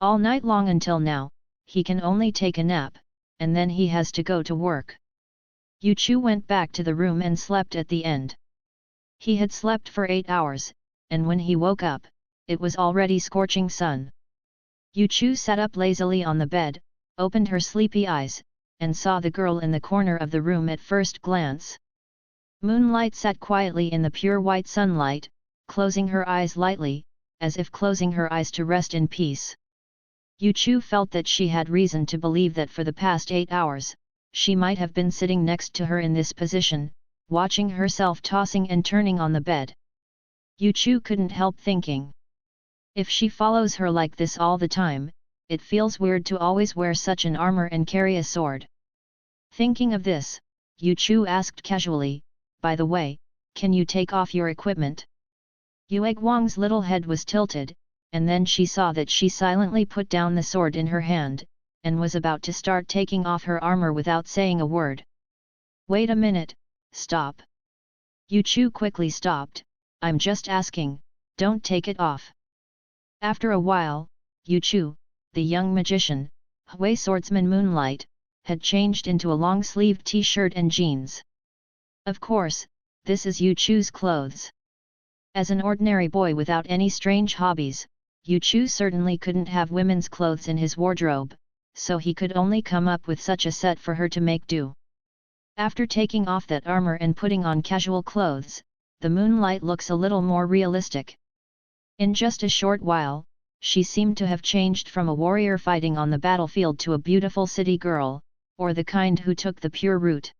All night long until now, he can only take a nap, and then he has to go to work. Yu Chu went back to the room and slept at the end. He had slept for 8 hours, and when he woke up, it was already scorching sun. Yu Chu sat up lazily on the bed, opened her sleepy eyes, and saw the girl in the corner of the room at first glance. Moonlight sat quietly in the pure white sunlight, closing her eyes lightly, as if closing her eyes to rest in peace. Yu Chu felt that she had reason to believe that for the past 8 hours, she might have been sitting next to her in this position, watching herself tossing and turning on the bed. Yu Chu couldn't help thinking. If she follows her like this all the time, it feels weird to always wear such an armor and carry a sword. Thinking of this, Yu Chu asked casually, by the way, can you take off your equipment? Yue Guang's little head was tilted, and then she saw that she silently put down the sword in her hand, and was about to start taking off her armor without saying a word. Wait a minute, stop. Yu Chu quickly stopped, I'm just asking, don't take it off. After a while, Yu Chu, the young magician, Hui swordsman Moonlight, had changed into a long-sleeved t-shirt and jeans. Of course, this is Yu Chu's clothes. As an ordinary boy without any strange hobbies, Yu Chu certainly couldn't have women's clothes in his wardrobe, so he could only come up with such a set for her to make do. After taking off that armor and putting on casual clothes, the Moonlight looks a little more realistic. In just a short while, she seemed to have changed from a warrior fighting on the battlefield to a beautiful city girl, or the kind who took the pure route.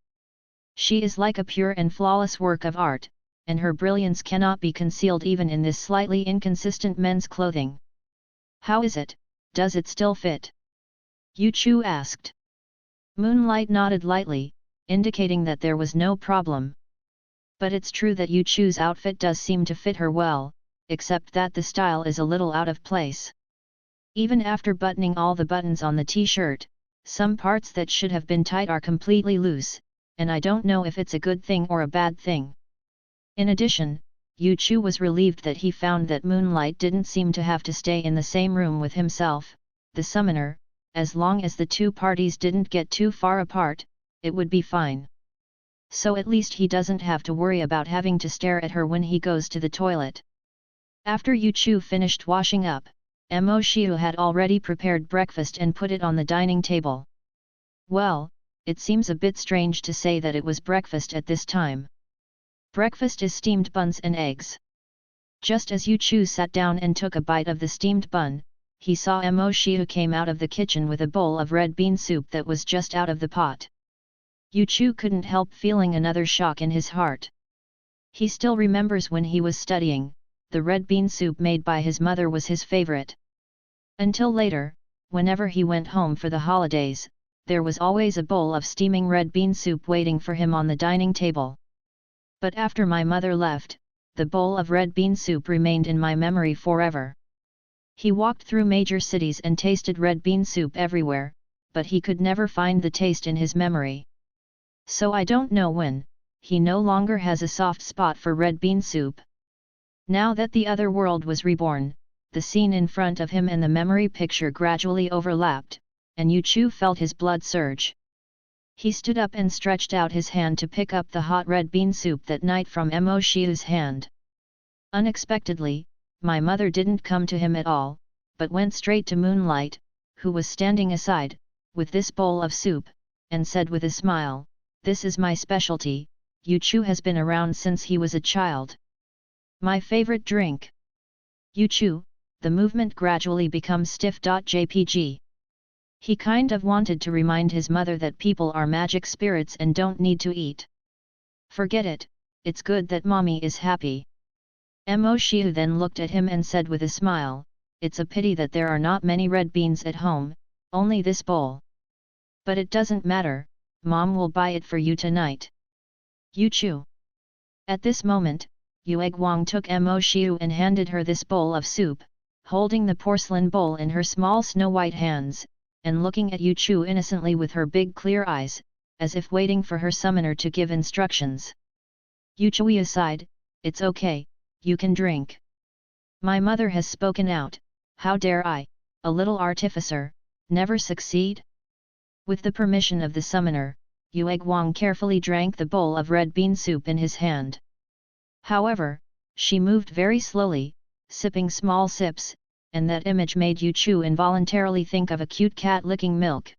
She is like a pure and flawless work of art, and her brilliance cannot be concealed even in this slightly inconsistent men's clothing. How is it, does it still fit? Yu Chu asked. Moonlight nodded lightly, indicating that there was no problem. But it's true that Yu Chu's outfit does seem to fit her well, except that the style is a little out of place. Even after buttoning all the buttons on the t-shirt, some parts that should have been tight are completely loose, and I don't know if it's a good thing or a bad thing. In addition, Yu Chu was relieved that he found that Moonlight didn't seem to have to stay in the same room with himself, the summoner. As long as the two parties didn't get too far apart, it would be fine. So at least he doesn't have to worry about having to stare at her when he goes to the toilet. After Yu Chu finished washing up, Mo Xiu had already prepared breakfast and put it on the dining table. Well, it seems a bit strange to say that it was breakfast at this time. Breakfast is steamed buns and eggs. Just as Yu Chu sat down and took a bite of the steamed bun, he saw Mo Xiu came out of the kitchen with a bowl of red bean soup that was just out of the pot. Yu Chu couldn't help feeling another shock in his heart. He still remembers when he was studying, the red bean soup made by his mother was his favorite. Until later, whenever he went home for the holidays, there was always a bowl of steaming red bean soup waiting for him on the dining table. But after my mother left, the bowl of red bean soup remained in my memory forever. He walked through major cities and tasted red bean soup everywhere, but he could never find the taste in his memory. So I don't know when, he no longer has a soft spot for red bean soup. Now that the other world was reborn, the scene in front of him and the memory picture gradually overlapped, and Yu Chu felt his blood surge. He stood up and stretched out his hand to pick up the hot red bean soup that night from Mo Xiu's hand. Unexpectedly, my mother didn't come to him at all, but went straight to Moonlight, who was standing aside, with this bowl of soup, and said with a smile, "This is my specialty. Yu Chu has been around since he was a child. My favorite drink." Yu Chu, the movement gradually becomes stiff.jpg. He kind of wanted to remind his mother that people are magic spirits and don't need to eat. Forget it, it's good that mommy is happy. Mo Xiu then looked at him and said with a smile, "It's a pity that there are not many red beans at home, only this bowl. But it doesn't matter, Mom will buy it for you tonight." Yu Chu. At this moment, Yue Guang took Mo Xiu and handed her this bowl of soup, holding the porcelain bowl in her small snow-white hands, and looking at Yu Chu innocently with her big clear eyes, as if waiting for her summoner to give instructions. Yu Chui aside, "It's okay, you can drink. My mother has spoken out, how dare I, a little artificer, never succeed?" With the permission of the summoner, Yue Guang carefully drank the bowl of red bean soup in his hand. However, she moved very slowly, sipping small sips, and that image made Yu Chu involuntarily think of a cute cat licking milk.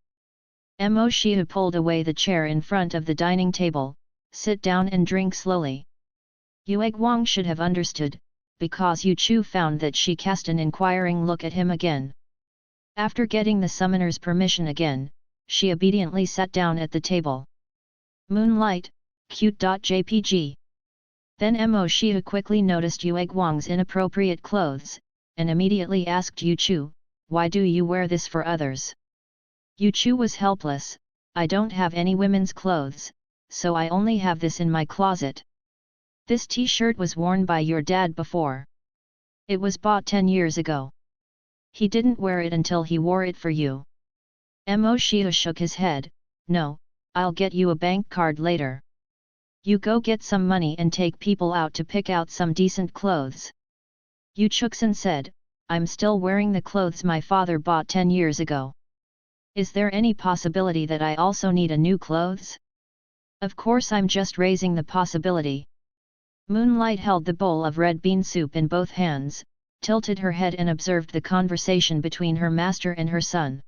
Mo Xiu pulled away the chair in front of the dining table, "Sit down and drink slowly." Yue Guang should have understood, because Yu Chu found that she cast an inquiring look at him again. After getting the summoner's permission again, she obediently sat down at the table. Moonlight, cute.jpg. Then Mo Xiu quickly noticed Yue Guang's inappropriate clothes, and immediately asked Yu Chu, "Why do you wear this for others?" Yu Chu was helpless, "I don't have any women's clothes, so I only have this in my closet. This t-shirt was worn by your dad before. It was bought 10 years ago. He didn't wear it until he wore it for you." Mo Xiu shook his head, "No, I'll get you a bank card later. You go get some money and take people out to pick out some decent clothes." Yu Chuxin said, "I'm still wearing the clothes my father bought 10 years ago. Is there any possibility that I also need a new clothes?" "Of course, I'm just raising the possibility." Moonlight held the bowl of red bean soup in both hands, tilted her head and observed the conversation between her master and her son.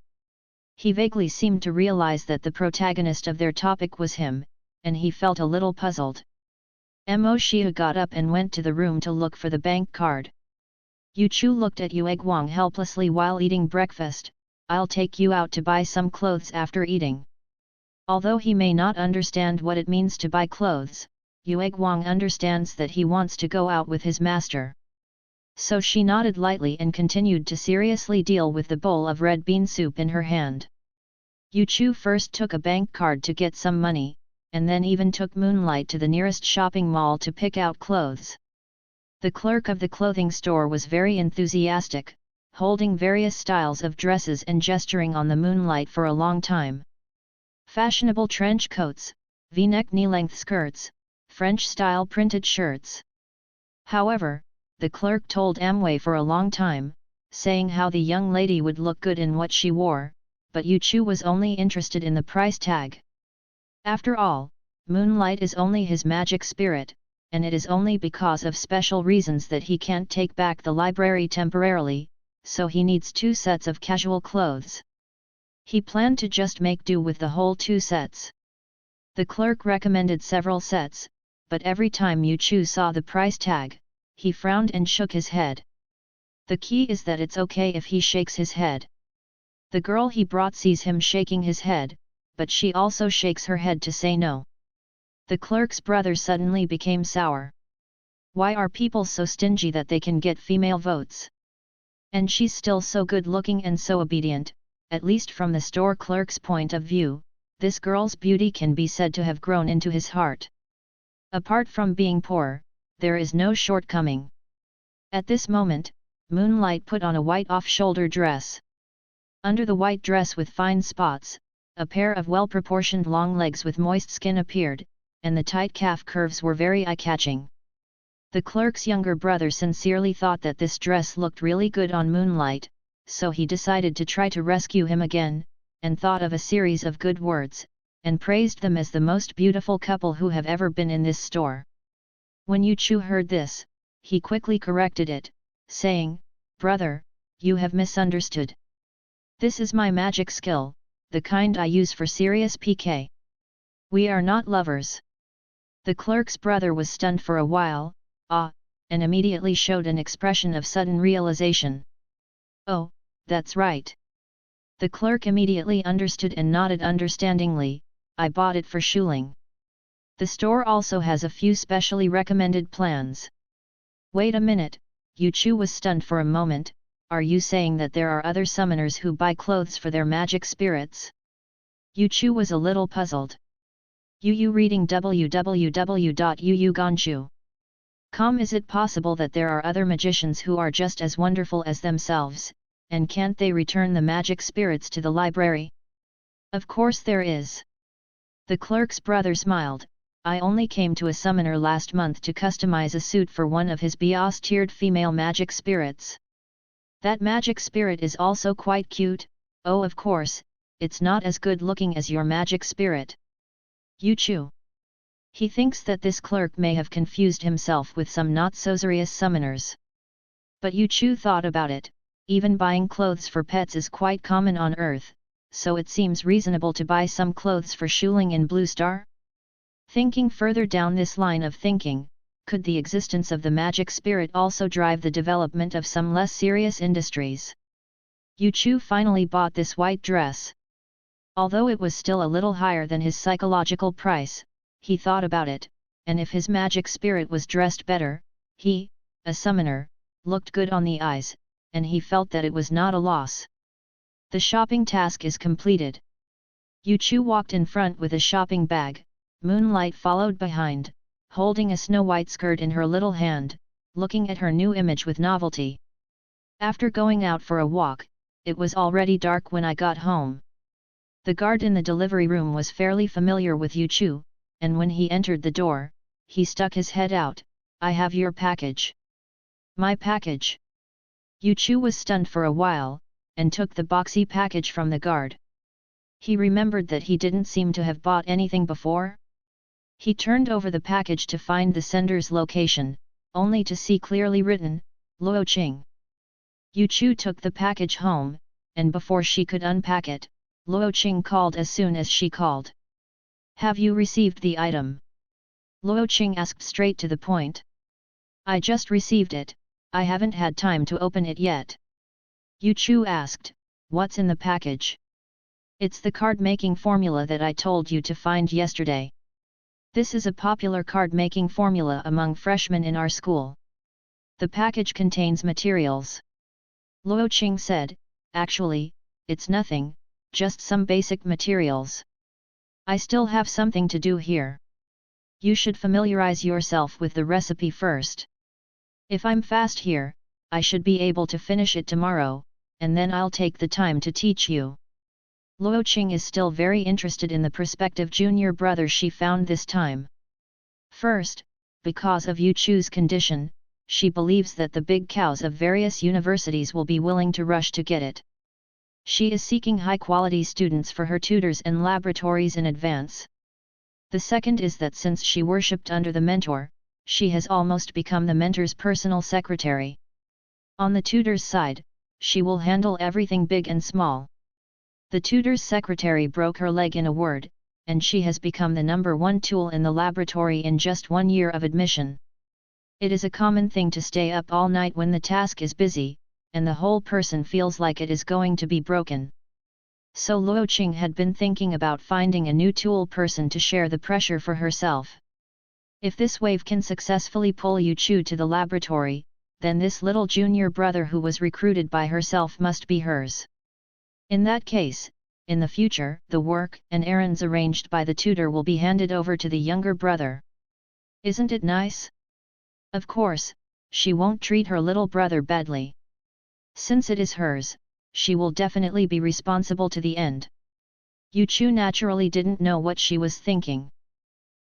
He vaguely seemed to realize that the protagonist of their topic was him, and he felt a little puzzled. Mo Xiu got up and went to the room to look for the bank card. Yu Chu looked at Yue Guang helplessly while eating breakfast. "I'll take you out to buy some clothes after eating." Although he may not understand what it means to buy clothes, Yue Guang understands that he wants to go out with his master. So she nodded lightly and continued to seriously deal with the bowl of red bean soup in her hand. Yu Chu first took a bank card to get some money, and then even took Moonlight to the nearest shopping mall to pick out clothes. The clerk of the clothing store was very enthusiastic, holding various styles of dresses and gesturing on the Moonlight for a long time. Fashionable trench coats, V-neck knee-length skirts, French-style printed shirts. However, the clerk told Amway for a long time, saying how the young lady would look good in what she wore, but Yu Chu was only interested in the price tag. After all, Moonlight is only his magic spirit, and it is only because of special reasons that he can't take back the library temporarily, so he needs 2 sets of casual clothes. He planned to just make do with the whole 2 sets. The clerk recommended several sets, but every time Yu Chu saw the price tag, he frowned and shook his head. The key is that it's okay if he shakes his head. The girl he brought sees him shaking his head, but she also shakes her head to say no. The clerk's brother suddenly became sour. Why are people so stingy that they can get female votes? And she's still so good-looking and so obedient, at least from the store clerk's point of view, this girl's beauty can be said to have grown into his heart. Apart from being poor, there is no shortcoming. At this moment, Moonlight put on a white off-shoulder dress. Under the white dress with fine spots, a pair of well-proportioned long legs with moist skin appeared, and the tight calf curves were very eye-catching. The clerk's younger brother sincerely thought that this dress looked really good on Moonlight, so he decided to try to rescue him again, and thought of a series of good words, and praised them as the most beautiful couple who have ever been in this store. When Yu Chu heard this, he quickly corrected it, saying, "Brother, you have misunderstood. This is my magic skill, the kind I use for serious PK. We are not lovers." The clerk's brother was stunned for a while, and immediately showed an expression of sudden realization. "Oh, that's right." The clerk immediately understood and nodded understandingly, "I bought it for Shuling. The store also has a few specially recommended plans." "Wait a minute," Yu Chu was stunned for a moment, "are you saying that there are other summoners who buy clothes for their magic spirits?" Yu Chu was a little puzzled. Yu reading www.yuuganju.com. Is it possible that there are other magicians who are just as wonderful as themselves, and can't they return the magic spirits to the library? Of course there is. The clerk's brother smiled, "I only came to a summoner last month to customize a suit for one of his Bios-tiered female magic spirits. That magic spirit is also quite cute, oh of course, it's not as good looking as your magic spirit." Yu Chu. He thinks that this clerk may have confused himself with some not-so-serious summoners. But Yu Chu thought about it, even buying clothes for pets is quite common on Earth, so it seems reasonable to buy some clothes for Shuling in Blue Star? Thinking further down this line of thinking, could the existence of the magic spirit also drive the development of some less serious industries? Yu Chu finally bought this white dress. Although it was still a little higher than his psychological price, he thought about it, and if his magic spirit was dressed better, he, a summoner, looked good on the eyes, and he felt that it was not a loss. The shopping task is completed. Yu Chu walked in front with a shopping bag, Moonlight followed behind, holding a snow-white skirt in her little hand, looking at her new image with novelty. After going out for a walk, it was already dark when I got home. The guard in the delivery room was fairly familiar with Yu Chu, and when he entered the door, he stuck his head out, "I have your package." "My package?" Yu Chu was stunned for a while, and took the boxy package from the guard. He remembered that he didn't seem to have bought anything before. He turned over the package to find the sender's location, only to see clearly written, "Luo Qing." Yu Chu took the package home, and before she could unpack it, Luo Qing called as soon as she called. "Have you received the item?" Luo Qing asked straight to the point. "I just received it, I haven't had time to open it yet." Yu Chu asked, "What's in the package?" It's the card-making formula that I told you to find yesterday. This is a popular card-making formula among freshmen in our school. The package contains materials. Luo Qing said, actually, it's nothing, just some basic materials. I still have something to do here. You should familiarize yourself with the recipe first. If I'm fast here, I should be able to finish it tomorrow, and then I'll take the time to teach you. Luo Qing is still very interested in the prospective junior brother she found this time. First, because of Yu Chu's condition, she believes that the big cows of various universities will be willing to rush to get it. She is seeking high-quality students for her tutors and laboratories in advance. The second is that since she worshipped under the mentor, she has almost become the mentor's personal secretary. On the tutor's side, she will handle everything big and small. The tutor's secretary broke her leg in a word, and she has become the #1 tool in the laboratory in just 1 year of admission. It is a common thing to stay up all night when the task is busy, and the whole person feels like it is going to be broken. So Luo Qing had been thinking about finding a new tool person to share the pressure for herself. If this wave can successfully pull Yu Chu to the laboratory, then this little junior brother who was recruited by herself must be hers. In that case, in the future, the work and errands arranged by the tutor will be handed over to the younger brother. Isn't it nice? Of course, she won't treat her little brother badly. Since it is hers, she will definitely be responsible to the end. Yu Chu naturally didn't know what she was thinking.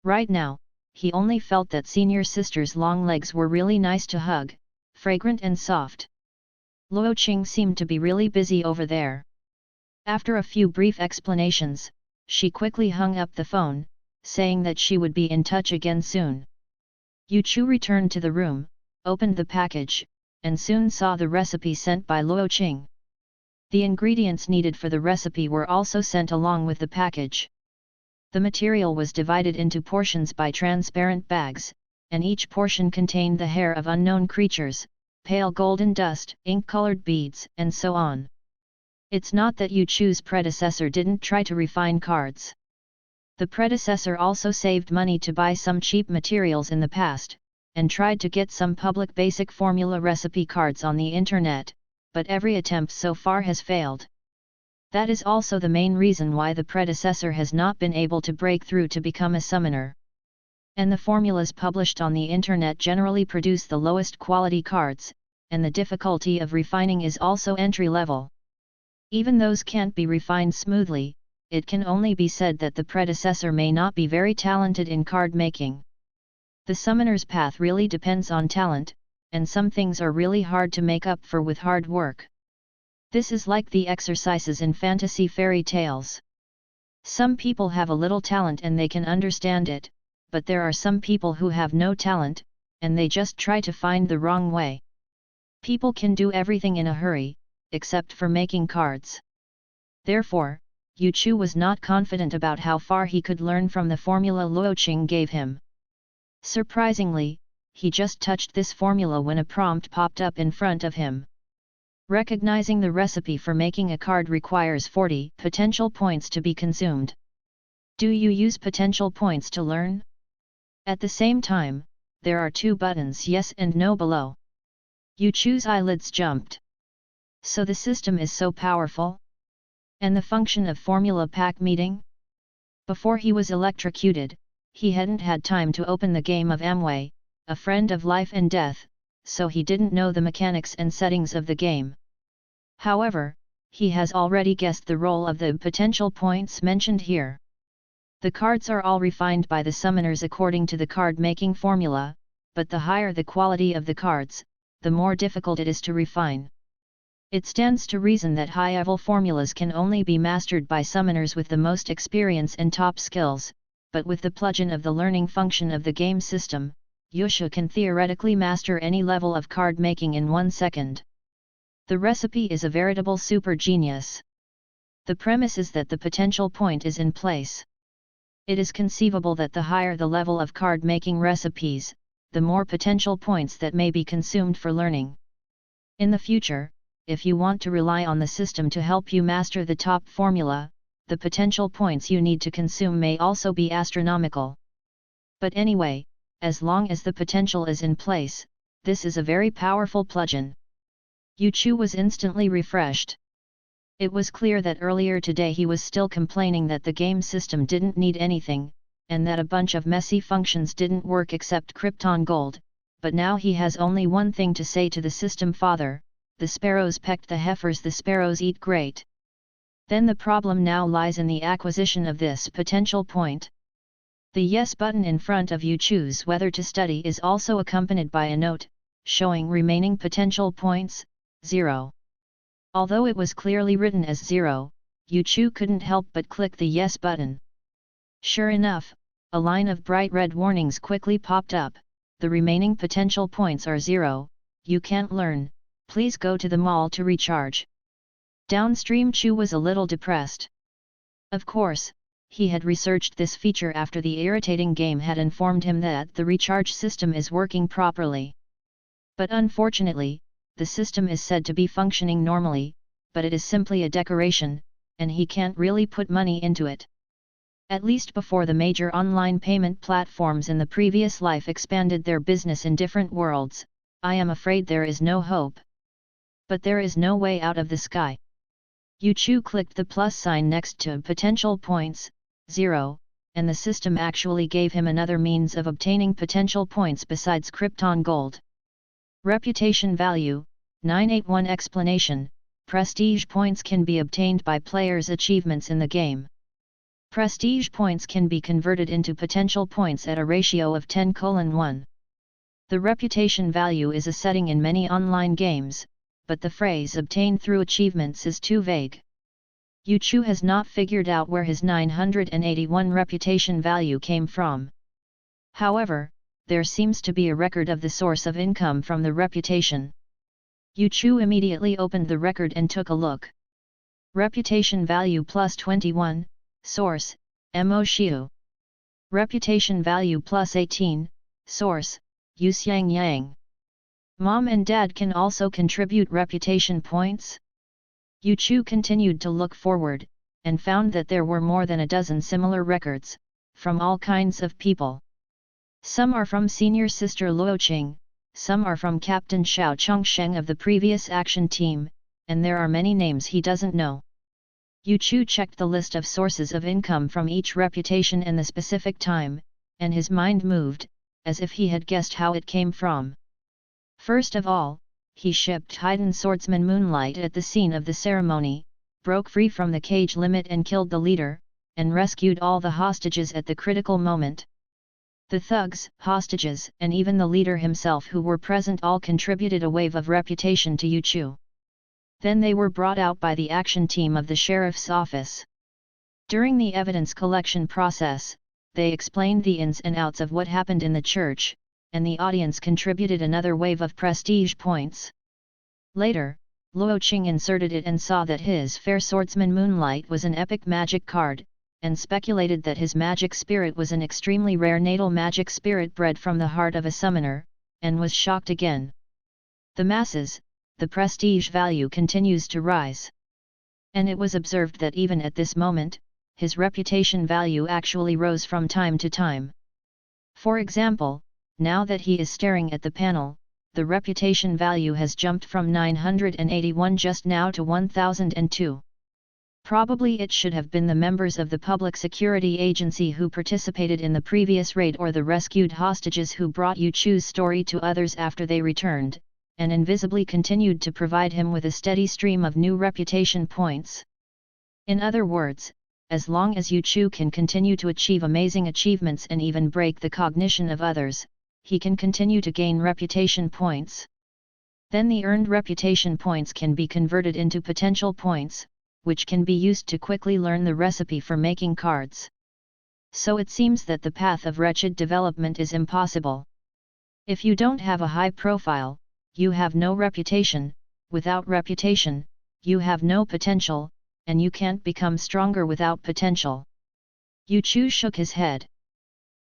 Right now, he only felt that senior sister's long legs were really nice to hug, fragrant and soft. Luo Qing seemed to be really busy over there. After a few brief explanations, she quickly hung up the phone, saying that she would be in touch again soon. Yu Chu returned to the room, opened the package, and soon saw the recipe sent by Luo Qing. The ingredients needed for the recipe were also sent along with the package. The material was divided into portions by transparent bags, and each portion contained the hair of unknown creatures, pale golden dust, ink-colored beads, and so on. It's not that Yu Chu's predecessor didn't try to refine cards. The predecessor also saved money to buy some cheap materials in the past, and tried to get some public basic formula recipe cards on the internet, but every attempt so far has failed. That is also the main reason why the predecessor has not been able to break through to become a summoner. And the formulas published on the internet generally produce the lowest quality cards, and the difficulty of refining is also entry-level. Even those can't be refined smoothly. It can only be said that the predecessor may not be very talented in card making. The summoner's path really depends on talent, and some things are really hard to make up for with hard work. This is like the exercises in fantasy fairy tales. Some people have a little talent and they can understand it, but there are some people who have no talent, and they just try to find the wrong way. People can do everything in a hurry, except for making cards. Therefore, Yu Chu was not confident about how far he could learn from the formula Luo Qing gave him. Surprisingly, he just touched this formula when a prompt popped up in front of him. Recognizing the recipe for making a card requires 40 potential points to be consumed. Do you use potential points to learn? At the same time, there are 2 buttons yes and no below. Yu Chu's eyelids jumped. So the system is so powerful? And the function of formula pack meeting? Before he was electrocuted, he hadn't had time to open the game of Amway, a friend of life and death, so he didn't know the mechanics and settings of the game. However, he has already guessed the role of the potential points mentioned here. The cards are all refined by the summoners according to the card-making formula, but the higher the quality of the cards, the more difficult it is to refine. It stands to reason that high-level formulas can only be mastered by summoners with the most experience and top skills, but with the plugin of the learning function of the game system, Yu Chu can theoretically master any level of card making in 1 second. The recipe is a veritable super genius. The premise is that the potential point is in place. It is conceivable that the higher the level of card making recipes, the more potential points that may be consumed for learning. In the future, if you want to rely on the system to help you master the top formula, the potential points you need to consume may also be astronomical. But anyway, as long as the potential is in place, this is a very powerful plugin. Yuchu was instantly refreshed. It was clear that earlier today he was still complaining that the game system didn't need anything, and that a bunch of messy functions didn't work except Krypton Gold, but now he has only one thing to say to the system father: the sparrows pecked the heifers, the sparrows eat great. Then the problem now lies in the acquisition of this potential point. The yes button in front of you choose whether to study is also accompanied by a note, showing remaining potential points, 0. Although it was clearly written as 0, Yuchu couldn't help but click the yes button. Sure enough, a line of bright red warnings quickly popped up: the remaining potential points are 0, you can't learn, please go to the mall to recharge. Downstream Chu was a little depressed. Of course, he had researched this feature after the irritating game had informed him that the recharge system is working properly. But unfortunately, the system is said to be functioning normally, but it is simply a decoration, and he can't really put money into it. At least before the major online payment platforms in the previous life expanded their business in different worlds, I am afraid there is no hope. But there is no way out of the sky. Yuchu clicked the plus sign next to potential points, 0, and the system actually gave him another means of obtaining potential points besides Krypton Gold. Reputation value, 981. Explanation: prestige points can be obtained by players' achievements in the game. Prestige points can be converted into potential points at a ratio of 10:1. The reputation value is a setting in many online games, but the phrase obtained through achievements is too vague. Yuchu has not figured out where his 981 reputation value came from. However, there seems to be a record of the source of income from the reputation. Yuchu immediately opened the record and took a look. Reputation value plus 21, source, Mo Xiu. Reputation value plus 18, source, Yu Xiang Yang. Mom and Dad can also contribute reputation points? Yuchu continued to look forward, and found that there were more than a dozen similar records, from all kinds of people. Some are from senior sister Luoqing, some are from Captain Xiao Chongsheng of the previous action team, and there are many names he doesn't know. Yuchu checked the list of sources of income from each reputation and the specific time, and his mind moved, as if he had guessed how it came from. First of all, he shipped hidden swordsman Moonlight at the scene of the ceremony, broke free from the cage limit and killed the leader, and rescued all the hostages at the critical moment. The thugs, hostages, and even the leader himself who were present all contributed a wave of reputation to Yuchu. Then they were brought out by the action team of the sheriff's office. During the evidence collection process, they explained the ins and outs of what happened in the church, and the audience contributed another wave of prestige points. Later, Luoqing inserted it and saw that his fair swordsman Moonlight was an epic magic card, and speculated that his magic spirit was an extremely rare natal magic spirit bred from the heart of a summoner, and was shocked again. The masses, the prestige value continues to rise. And it was observed that even at this moment, his reputation value actually rose from time to time. For example, now that he is staring at the panel, the reputation value has jumped from 981 just now to 1002. Probably it should have been the members of the public security agency who participated in the previous raid or the rescued hostages who brought Yuchu's story to others after they returned, and invisibly continued to provide him with a steady stream of new reputation points. In other words, as long as Yuchu can continue to achieve amazing achievements and even break the cognition of others, he can continue to gain reputation points. Then the earned reputation points can be converted into potential points, which can be used to quickly learn the recipe for making cards. So it seems that the path of wretched development is impossible. If you don't have a high profile, you have no reputation, without reputation, you have no potential, and you can't become stronger without potential. Yuchu shook his head.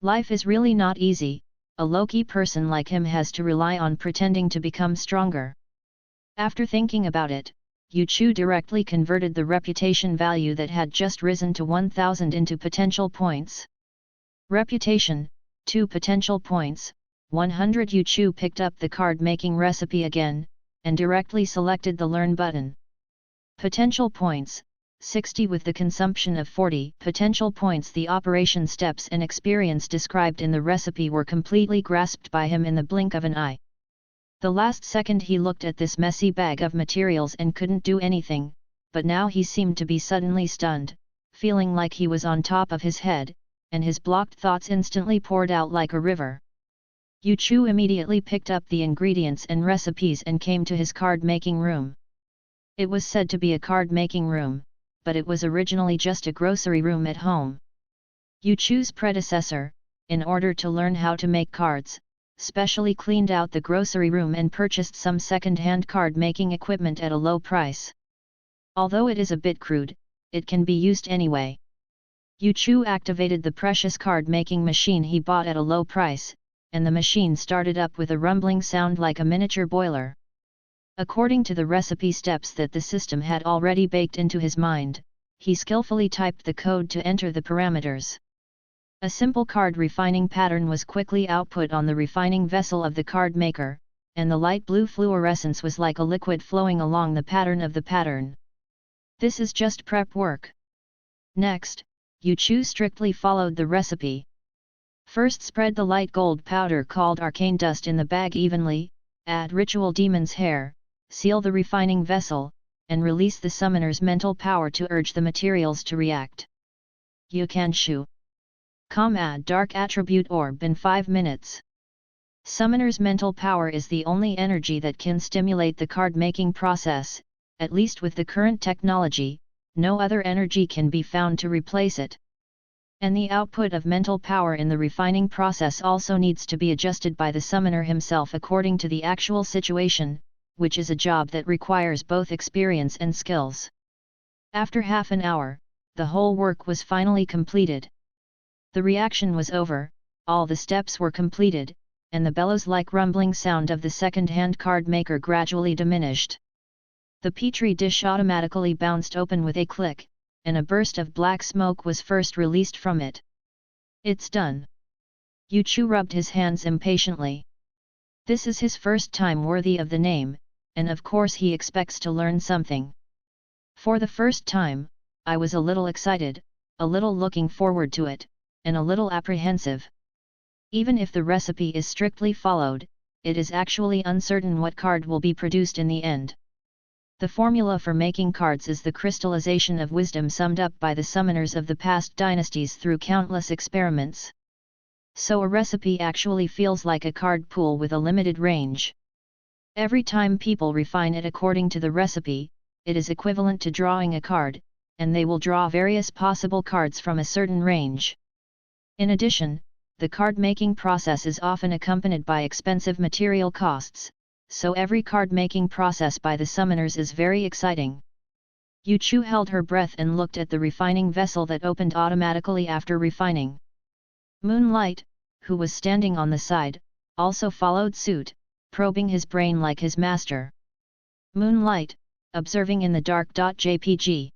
Life is really not easy, a low-key person like him has to rely on pretending to become stronger. After thinking about it, Yu Chu directly converted the reputation value that had just risen to 1000 into potential points. Reputation, 2 potential points, 100. Yu Chu picked up the card-making recipe again, and directly selected the Learn button. Potential points, 60. With the consumption of 40 potential points, the operation steps and experience described in the recipe were completely grasped by him in the blink of an eye. The last second he looked at this messy bag of materials and couldn't do anything, but now he seemed to be suddenly stunned, feeling like he was on top of his head, and his blocked thoughts instantly poured out like a river. Yu Chu immediately picked up the ingredients and recipes and came to his card-making room. It was said to be a card-making room, but it was originally just a grocery room at home. Yu Chu's predecessor, in order to learn how to make cards, specially cleaned out the grocery room and purchased some second-hand card-making equipment at a low price. Although it is a bit crude, it can be used anyway. Yu Chu activated the precious card-making machine he bought at a low price, and the machine started up with a rumbling sound like a miniature boiler. According to the recipe steps that the system had already baked into his mind, he skillfully typed the code to enter the parameters. A simple card refining pattern was quickly output on the refining vessel of the card maker, and the light blue fluorescence was like a liquid flowing along the pattern of the pattern. This is just prep work. Next, Yu Chu strictly followed the recipe. First, spread the light gold powder called arcane dust in the bag evenly, add ritual demon's hair, seal the refining vessel, and release the summoner's mental power to urge the materials to react. Yu Kan Shu. Add dark attribute orb in 5 minutes. Summoner's mental power is the only energy that can stimulate the card-making process, at least with the current technology, no other energy can be found to replace it. And the output of mental power in the refining process also needs to be adjusted by the summoner himself according to the actual situation, which is a job that requires both experience and skills. After half an hour, the whole work was finally completed. The reaction was over, all the steps were completed, and the bellows-like rumbling sound of the second-hand card maker gradually diminished. The petri dish automatically bounced open with a click, and a burst of black smoke was first released from it. It's done. Yu Chu rubbed his hands impatiently. This is his first time worthy of the name, and of course he expects to learn something. For the first time, I was a little excited, a little looking forward to it, and a little apprehensive. Even if the recipe is strictly followed, it is actually uncertain what card will be produced in the end. The formula for making cards is the crystallization of wisdom summed up by the summoners of the past dynasties through countless experiments. So a recipe actually feels like a card pool with a limited range. Every time people refine it according to the recipe, it is equivalent to drawing a card, and they will draw various possible cards from a certain range. In addition, the card-making process is often accompanied by expensive material costs, so every card-making process by the summoners is very exciting. Yu Chu held her breath and looked at the refining vessel that opened automatically after refining. Moonlight, who was standing on the side, also followed suit, probing his brain like his master. Moonlight, observing in the dark.jpg.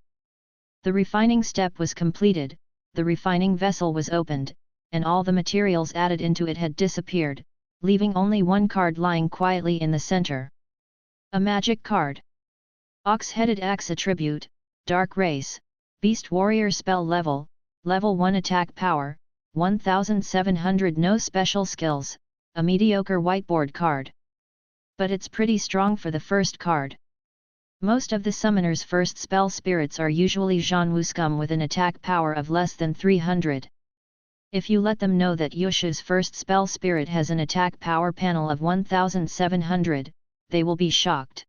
The refining step was completed, the refining vessel was opened, and all the materials added into it had disappeared, leaving only one card lying quietly in the center. A magic card. Ox-headed axe attribute, dark race, beast warrior spell level 1 attack power, 1700 no special skills, a mediocre whiteboard card. But it's pretty strong for the first card. Most of the summoner's first spell spirits are usually Zhanwu scum with an attack power of less than 300. If you let them know that Yushu's first spell spirit has an attack power panel of 1700, they will be shocked.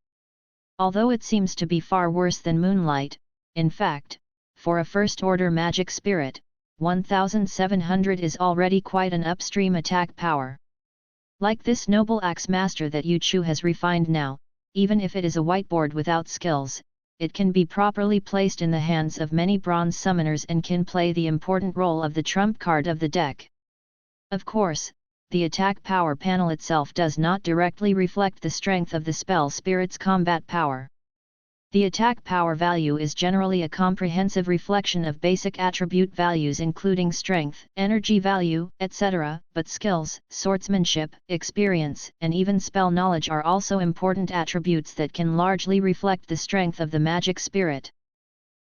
Although it seems to be far worse than Moonlight, in fact, for a first-order magic spirit, 1700 is already quite an upstream attack power. Like this noble axe master that Yu Chu has refined now, even if it is a whiteboard without skills, it can be properly placed in the hands of many bronze summoners and can play the important role of the trump card of the deck. Of course, the attack power panel itself does not directly reflect the strength of the spell spirit's combat power. The attack power value is generally a comprehensive reflection of basic attribute values including strength, energy value, etc., but skills, swordsmanship, experience, and even spell knowledge are also important attributes that can largely reflect the strength of the magic spirit.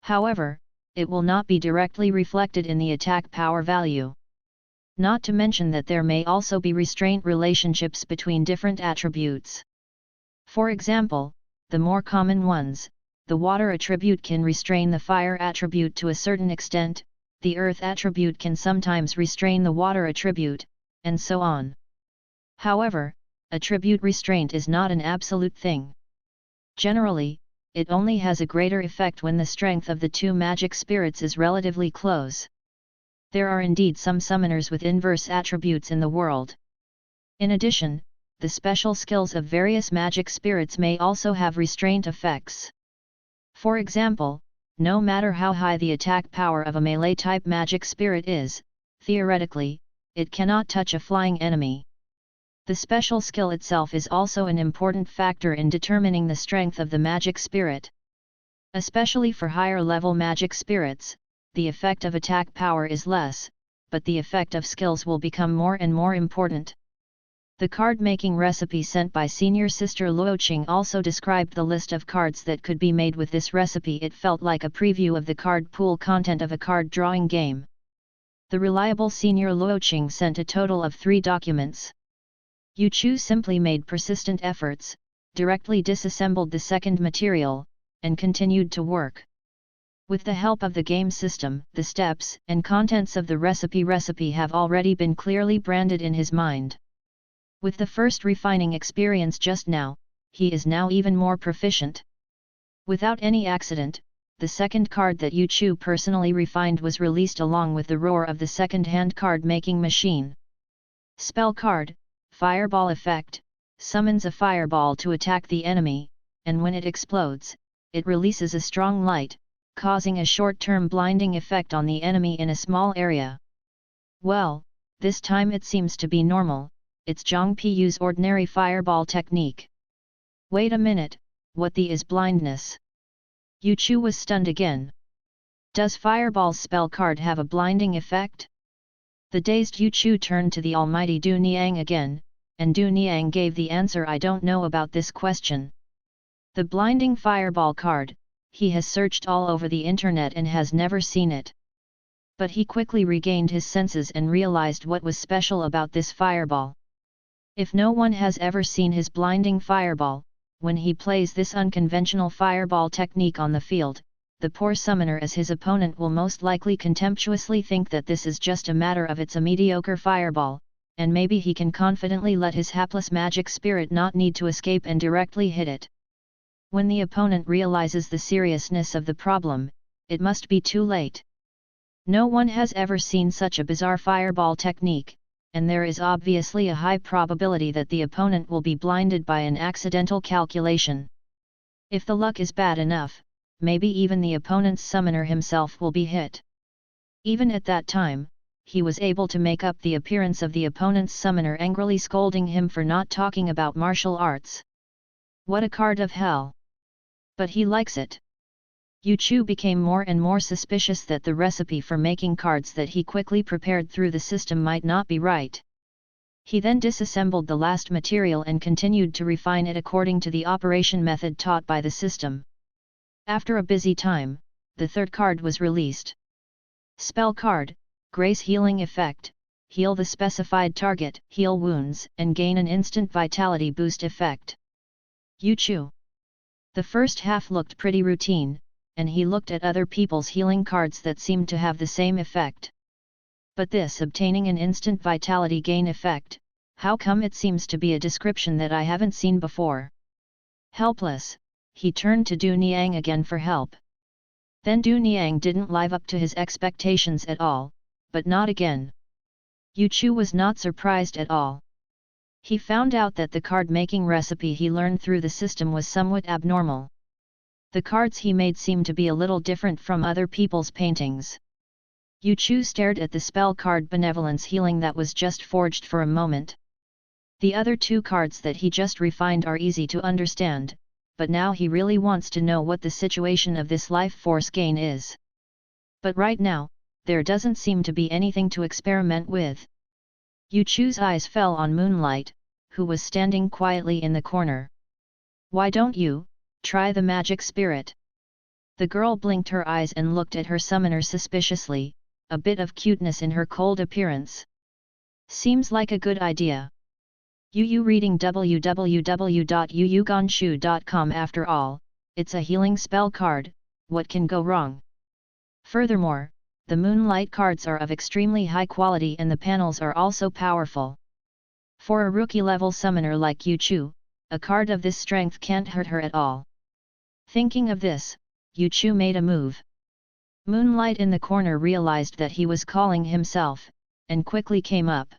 However, it will not be directly reflected in the attack power value. Not to mention that there may also be restraint relationships between different attributes. For example, the more common ones, the water attribute can restrain the fire attribute to a certain extent, the earth attribute can sometimes restrain the water attribute, and so on. However, attribute restraint is not an absolute thing. Generally, it only has a greater effect when the strength of the two magic spirits is relatively close. There are indeed some summoners with inverse attributes in the world. In addition, the special skills of various magic spirits may also have restraint effects. For example, no matter how high the attack power of a melee-type magic spirit is, theoretically, it cannot touch a flying enemy. The special skill itself is also an important factor in determining the strength of the magic spirit. Especially for higher-level magic spirits, the effect of attack power is less, but the effect of skills will become more and more important. The card-making recipe sent by Senior Sister Luoqing also described the list of cards that could be made with this recipe. It felt like a preview of the card pool content of a card drawing game. The reliable Senior Luoqing sent a total of 3 documents. Yu Chu simply made persistent efforts, directly disassembled the second material, and continued to work. With the help of the game system, the steps and contents of the recipe have already been clearly branded in his mind. With the first refining experience just now, he is now even more proficient. Without any accident, the second card that Yu Chu personally refined was released along with the roar of the second-hand card-making machine. Spell card, Fireball effect, summons a fireball to attack the enemy, and when it explodes, it releases a strong light, causing a short-term blinding effect on the enemy in a small area. Well, this time it seems to be normal. It's Zhang Piyu's ordinary fireball technique. Wait a minute, what the is blindness? Yu Chu was stunned again. Does Fireball's spell card have a blinding effect? The dazed Yu Chu turned to the almighty Du Niang again, and Du Niang gave the answer. I don't know about this question. The blinding Fireball card, he has searched all over the internet and has never seen it. But he quickly regained his senses and realized what was special about this Fireball. If no one has ever seen his blinding fireball, when he plays this unconventional fireball technique on the field, the poor summoner as his opponent will most likely contemptuously think that this is just a matter of it's a mediocre fireball, and maybe he can confidently let his hapless magic spirit not need to escape and directly hit it. When the opponent realizes the seriousness of the problem, it must be too late. No one has ever seen such a bizarre fireball technique, and there is obviously a high probability that the opponent will be blinded by an accidental calculation. If the luck is bad enough, maybe even the opponent's summoner himself will be hit. Even at that time, he was able to make up the appearance of the opponent's summoner angrily scolding him for not talking about martial arts. What a card of hell! But he likes it. Yu Chu became more and more suspicious that the recipe for making cards that he quickly prepared through the system might not be right. He then disassembled the last material and continued to refine it according to the operation method taught by the system. After a busy time, the third card was released. Spell card, Grace Healing Effect, heal the specified target, heal wounds, and gain an instant vitality boost effect. Yu Chu. The first half looked pretty routine, and he looked at other people's healing cards that seemed to have the same effect. But this obtaining an instant vitality gain effect, how come it seems to be a description that I haven't seen before? Helpless, he turned to Du Niang again for help. Then Du Niang didn't live up to his expectations at all, but not again. Yu Chu was not surprised at all. He found out that the card-making recipe he learned through the system was somewhat abnormal. The cards he made seemed to be a little different from other people's paintings. Yu Chu stared at the spell card Benevolence Healing that was just forged for a moment. The other 2 cards that he just refined are easy to understand. but now he really wants to know what the situation of this life force gain is. But right now, there doesn't seem to be anything to experiment with. Yu Chu's eyes fell on Moonlight, who was standing quietly in the corner. Why don't you try the magic spirit? The girl blinked her eyes and looked at her summoner suspiciously, a bit of cuteness in her cold appearance. Seems like a good idea. Yu reading www.yuyuganshu.com. After all, it's a healing spell card, what can go wrong? Furthermore, the Moonlight cards are of extremely high quality and the panels are also powerful. For a rookie-level summoner like Yu Chu, a card of this strength can't hurt her at all. Thinking of this, Yu Chu made a move. Moonlight in the corner realized that he was calling himself, and quickly came up.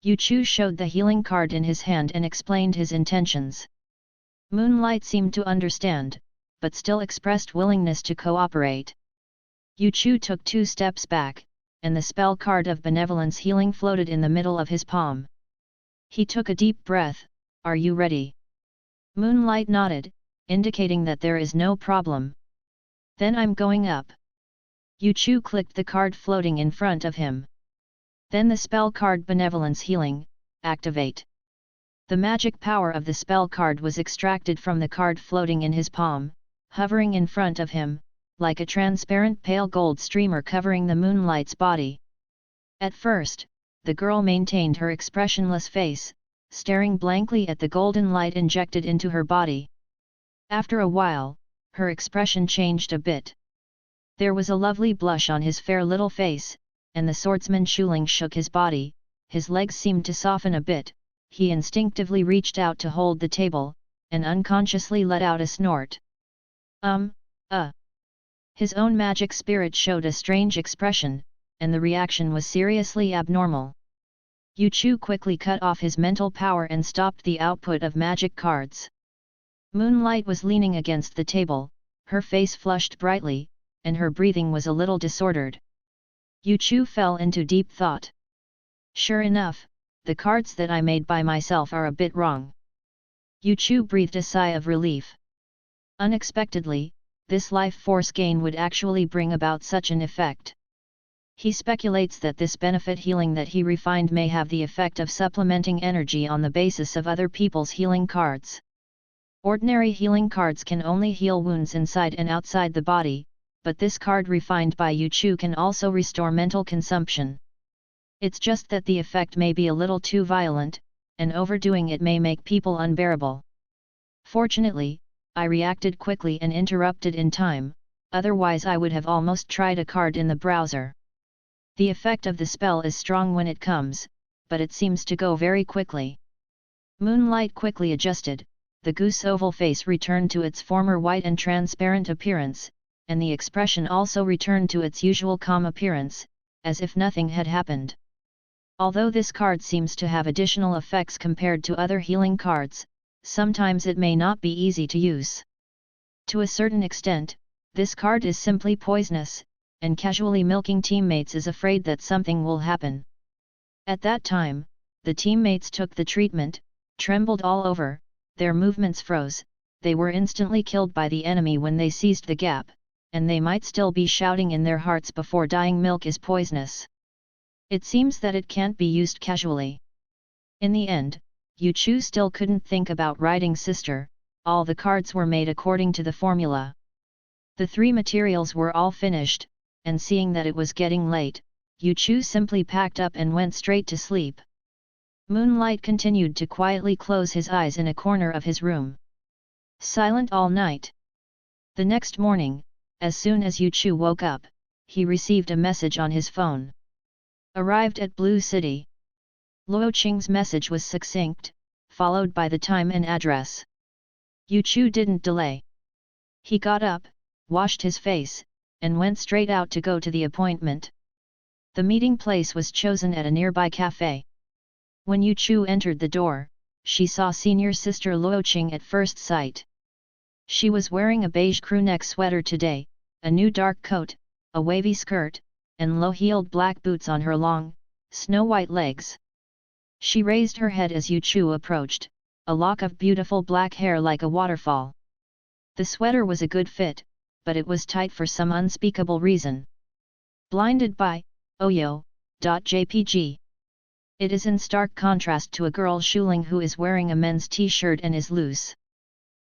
Yu Chu showed the healing card in his hand and explained his intentions. Moonlight seemed to understand, but still expressed willingness to cooperate. Yu Chu took 2 steps back, and the spell card of Benevolence Healing floated in the middle of his palm. He took a deep breath. Are you ready? Moonlight nodded, indicating that there is no problem. Then I'm going up. Yu Chu clicked the card floating in front of him. Then the spell card Benevolence Healing, activate. The magic power of the spell card was extracted from the card floating in his palm, hovering in front of him, like a transparent pale gold streamer covering the Moonlight's body. At first, the girl maintained her expressionless face, staring blankly at the golden light injected into her body. After a while, her expression changed a bit. There was a lovely blush on his fair little face, and the swordsman Shuling shook his body, his legs seemed to soften a bit, he instinctively reached out to hold the table, and unconsciously let out a snort. His own magic spirit showed a strange expression, and the reaction was seriously abnormal. Yu Chu quickly cut off his mental power and stopped the output of magic cards. Moonlight was leaning against the table, her face flushed brightly, and her breathing was a little disordered. Yu Chu fell into deep thought. Sure enough, the cards that I made by myself are a bit wrong. Yu Chu breathed a sigh of relief. Unexpectedly, this life force gain would actually bring about such an effect. He speculates that this benefit healing that he refined may have the effect of supplementing energy on the basis of other people's healing cards. Ordinary healing cards can only heal wounds inside and outside the body, but this card refined by Yu Chu can also restore mental consumption. It's just that the effect may be a little too violent, and overdoing it may make people unbearable. Fortunately, I reacted quickly and interrupted in time, otherwise I would have almost tried a card in the browser. The effect of the spell is strong when it comes, but it seems to go very quickly. Moonlight quickly adjusted, the goose oval face returned to its former white and transparent appearance, and the expression also returned to its usual calm appearance, as if nothing had happened. Although this card seems to have additional effects compared to other healing cards, sometimes it may not be easy to use. To a certain extent, this card is simply poisonous, and casually milking teammates is afraid that something will happen. At that time, the teammates took the treatment, trembled all over, their movements froze, they were instantly killed by the enemy when they seized the gap, and they might still be shouting in their hearts before dying, milk is poisonous. It seems that it can't be used casually. In the end, Yu Chu still couldn't think about writing sister, all the cards were made according to the formula. The 3 materials were all finished, and seeing that it was getting late, Yu Chu simply packed up and went straight to sleep. Moonlight continued to quietly close his eyes in a corner of his room. Silent all night. The next morning, as soon as Yu Chu woke up, he received a message on his phone. Arrived at Blue City. Luo Qing's message was succinct, followed by the time and address. Yu Chu didn't delay. He got up, washed his face, and went straight out to go to the appointment. The meeting place was chosen at a nearby cafe. When Yu Chu entered the door, she saw senior sister Luo Qing at first sight. She was wearing a beige crewneck sweater today, a new dark coat, a wavy skirt, and low-heeled black boots on her long, snow-white legs. She raised her head as Yu Chu approached, a lock of beautiful black hair like a waterfall. The sweater was a good fit, but it was tight for some unspeakable reason. Blinded by Oyo.jpg. It is in stark contrast to a girl Shuling who is wearing a men's t-shirt and is loose.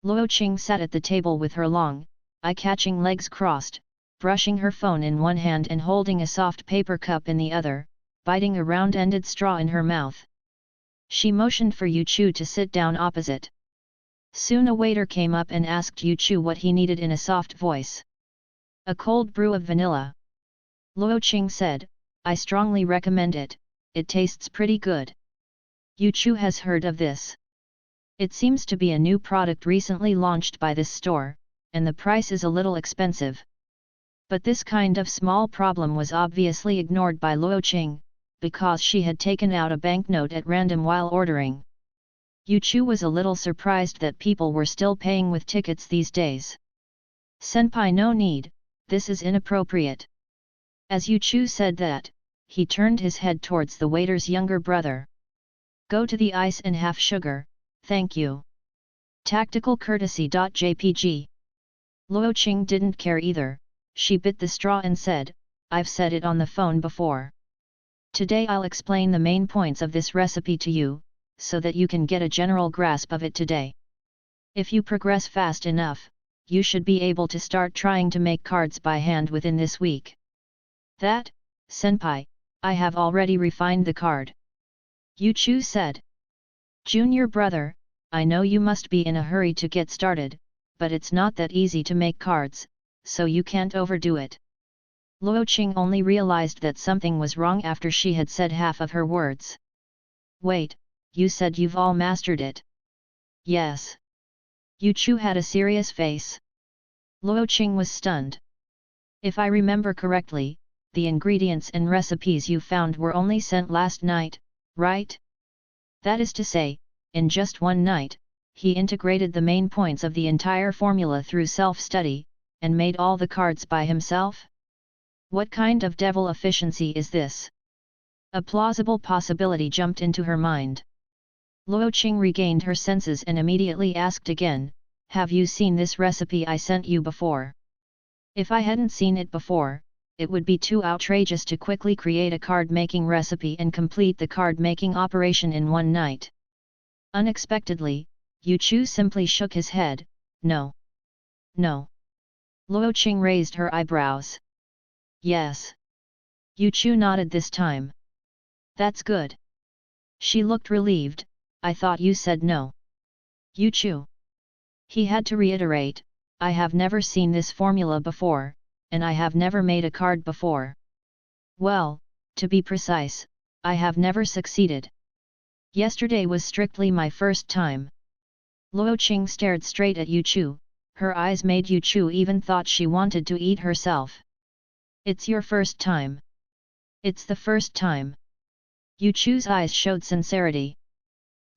Luo Qing sat at the table with her long, eye-catching legs crossed, brushing her phone in one hand and holding a soft paper cup in the other, biting a round-ended straw in her mouth. She motioned for Yu Chu to sit down opposite. Soon a waiter came up and asked Yu Chu what he needed in a soft voice. A cold brew of vanilla. Luo Qing said, I strongly recommend it, it tastes pretty good. Yu Chu has heard of this. It seems to be a new product recently launched by this store, and the price is a little expensive. But this kind of small problem was obviously ignored by Luo Qing, because she had taken out a banknote at random while ordering. Yu Chu was a little surprised that people were still paying with tickets these days. Senpai, no need, this is inappropriate. As Yu Chu said that, he turned his head towards the waiter's younger brother. Go to the ice and half sugar, thank you. Tactical courtesy.jpg. Luo Qing didn't care either, she bit the straw and said, I've said it on the phone before. Today I'll explain the main points of this recipe to you, so that you can get a general grasp of it today. If you progress fast enough, you should be able to start trying to make cards by hand within this week. That, Senpai, I have already refined the card. Yu Chu said. Junior brother, I know you must be in a hurry to get started, but it's not that easy to make cards, so you can't overdo it. Luo Qing only realized that something was wrong after she had said half of her words. Wait, you said you've all mastered it? Yes. Yu Chu had a serious face. Luo Qing was stunned. If I remember correctly, the ingredients and recipes you found were only sent last night, right? That is to say, in just one night, he integrated the main points of the entire formula through self-study, and made all the cards by himself? What kind of devil efficiency is this? A plausible possibility jumped into her mind. Luo Qing regained her senses and immediately asked again, have you seen this recipe I sent you before? If I hadn't seen it before, it would be too outrageous to quickly create a card-making recipe and complete the card-making operation in one night. Unexpectedly, Yu Chu simply shook his head, no. No. Luo Qing raised her eyebrows. Yes. Yu Chu nodded this time. That's good. She looked relieved, I thought you said no. Yu Chu. He had to reiterate, I have never seen this formula before, and I have never made a card before. Well, to be precise, I have never succeeded. Yesterday was strictly my first time. Luo Qing stared straight at Yu Chu, her eyes made Yu Chu even thought she wanted to eat herself. It's your first time. It's the first time. Yu Chu's eyes showed sincerity.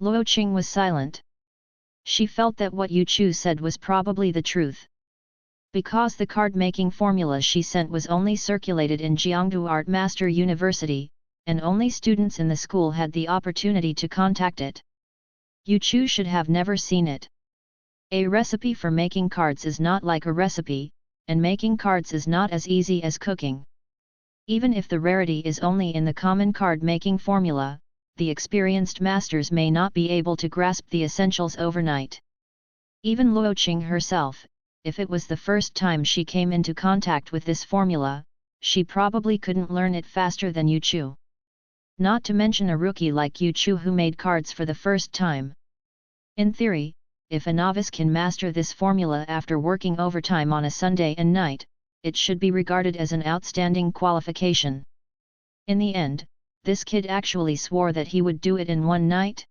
Luo Qing was silent. She felt that what Yu Chu said was probably the truth. Because the card-making formula she sent was only circulated in Jiangdu Art Master University, and only students in the school had the opportunity to contact it. Yu Chu should have never seen it. A recipe for making cards is not like a recipe, and making cards is not as easy as cooking. Even if the rarity is only in the common card-making formula, the experienced masters may not be able to grasp the essentials overnight. Even Luo Qing herself, if it was the first time she came into contact with this formula, she probably couldn't learn it faster than Yu Chu. Not to mention a rookie like Yu Chu who made cards for the first time. In theory, if a novice can master this formula after working overtime on a Sunday and night, it should be regarded as an outstanding qualification. In the end, this kid actually swore that he would do it in one night?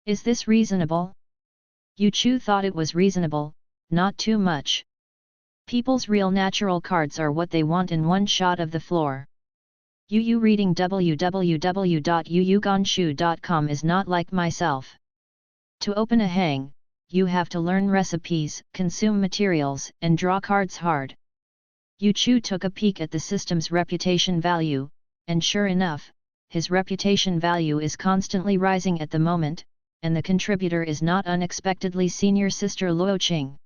Is this reasonable? Yu Chu thought it was reasonable, not too much. People's real natural cards are what they want in one shot of the floor. Yu reading www.yuyuganshu.com is not like myself. To open a hang, you have to learn recipes, consume materials, and draw cards hard. Yu Chu took a peek at the system's reputation value, and sure enough, his reputation value is constantly rising at the moment, and the contributor is not unexpectedly senior sister Luo Qing.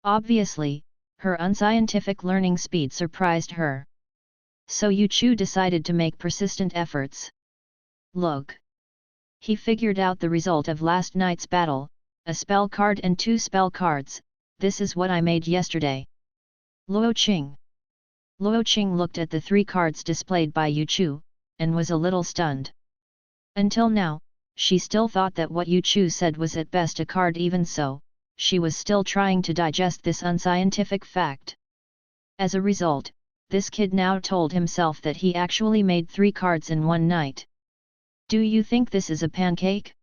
Obviously, her unscientific learning speed surprised her. So Yu Chu decided to make persistent efforts. Look! He figured out the result of last night's battle, a spell card and 2 spell cards. This is what I made yesterday. Luo Qing. Luo Qing looked at the 3 cards displayed by Yu Chu, and was a little stunned. Until now, she still thought that what Yu Chu said was at best a card. Even so, she was still trying to digest this unscientific fact. As a result, this kid now told himself that he actually made 3 cards in one night. Do you think this is a pancake?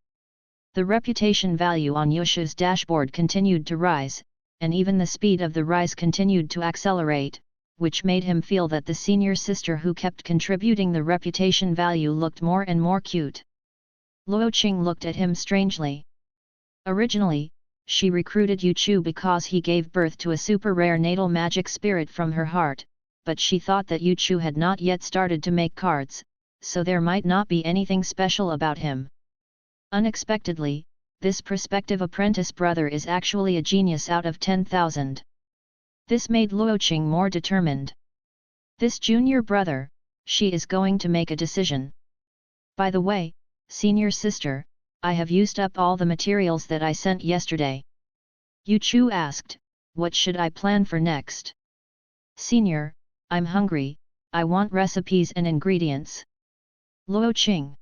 The reputation value on Yusha's dashboard continued to rise, and even the speed of the rise continued to accelerate, which made him feel that the senior sister who kept contributing the reputation value looked more and more cute. Luo Qing looked at him strangely. Originally, she recruited Yu Chu because he gave birth to a super rare natal magic spirit from her heart, but she thought that Yu Chu had not yet started to make cards, so there might not be anything special about him. Unexpectedly, this prospective apprentice brother is actually a genius out of 10,000. This made Luo Qing more determined. This junior brother, she is going to make a decision. By the way, senior sister, I have used up all the materials that I sent yesterday. Yu Chu asked, what should I plan for next? Senior, I'm hungry, I want recipes and ingredients. Luo Qing.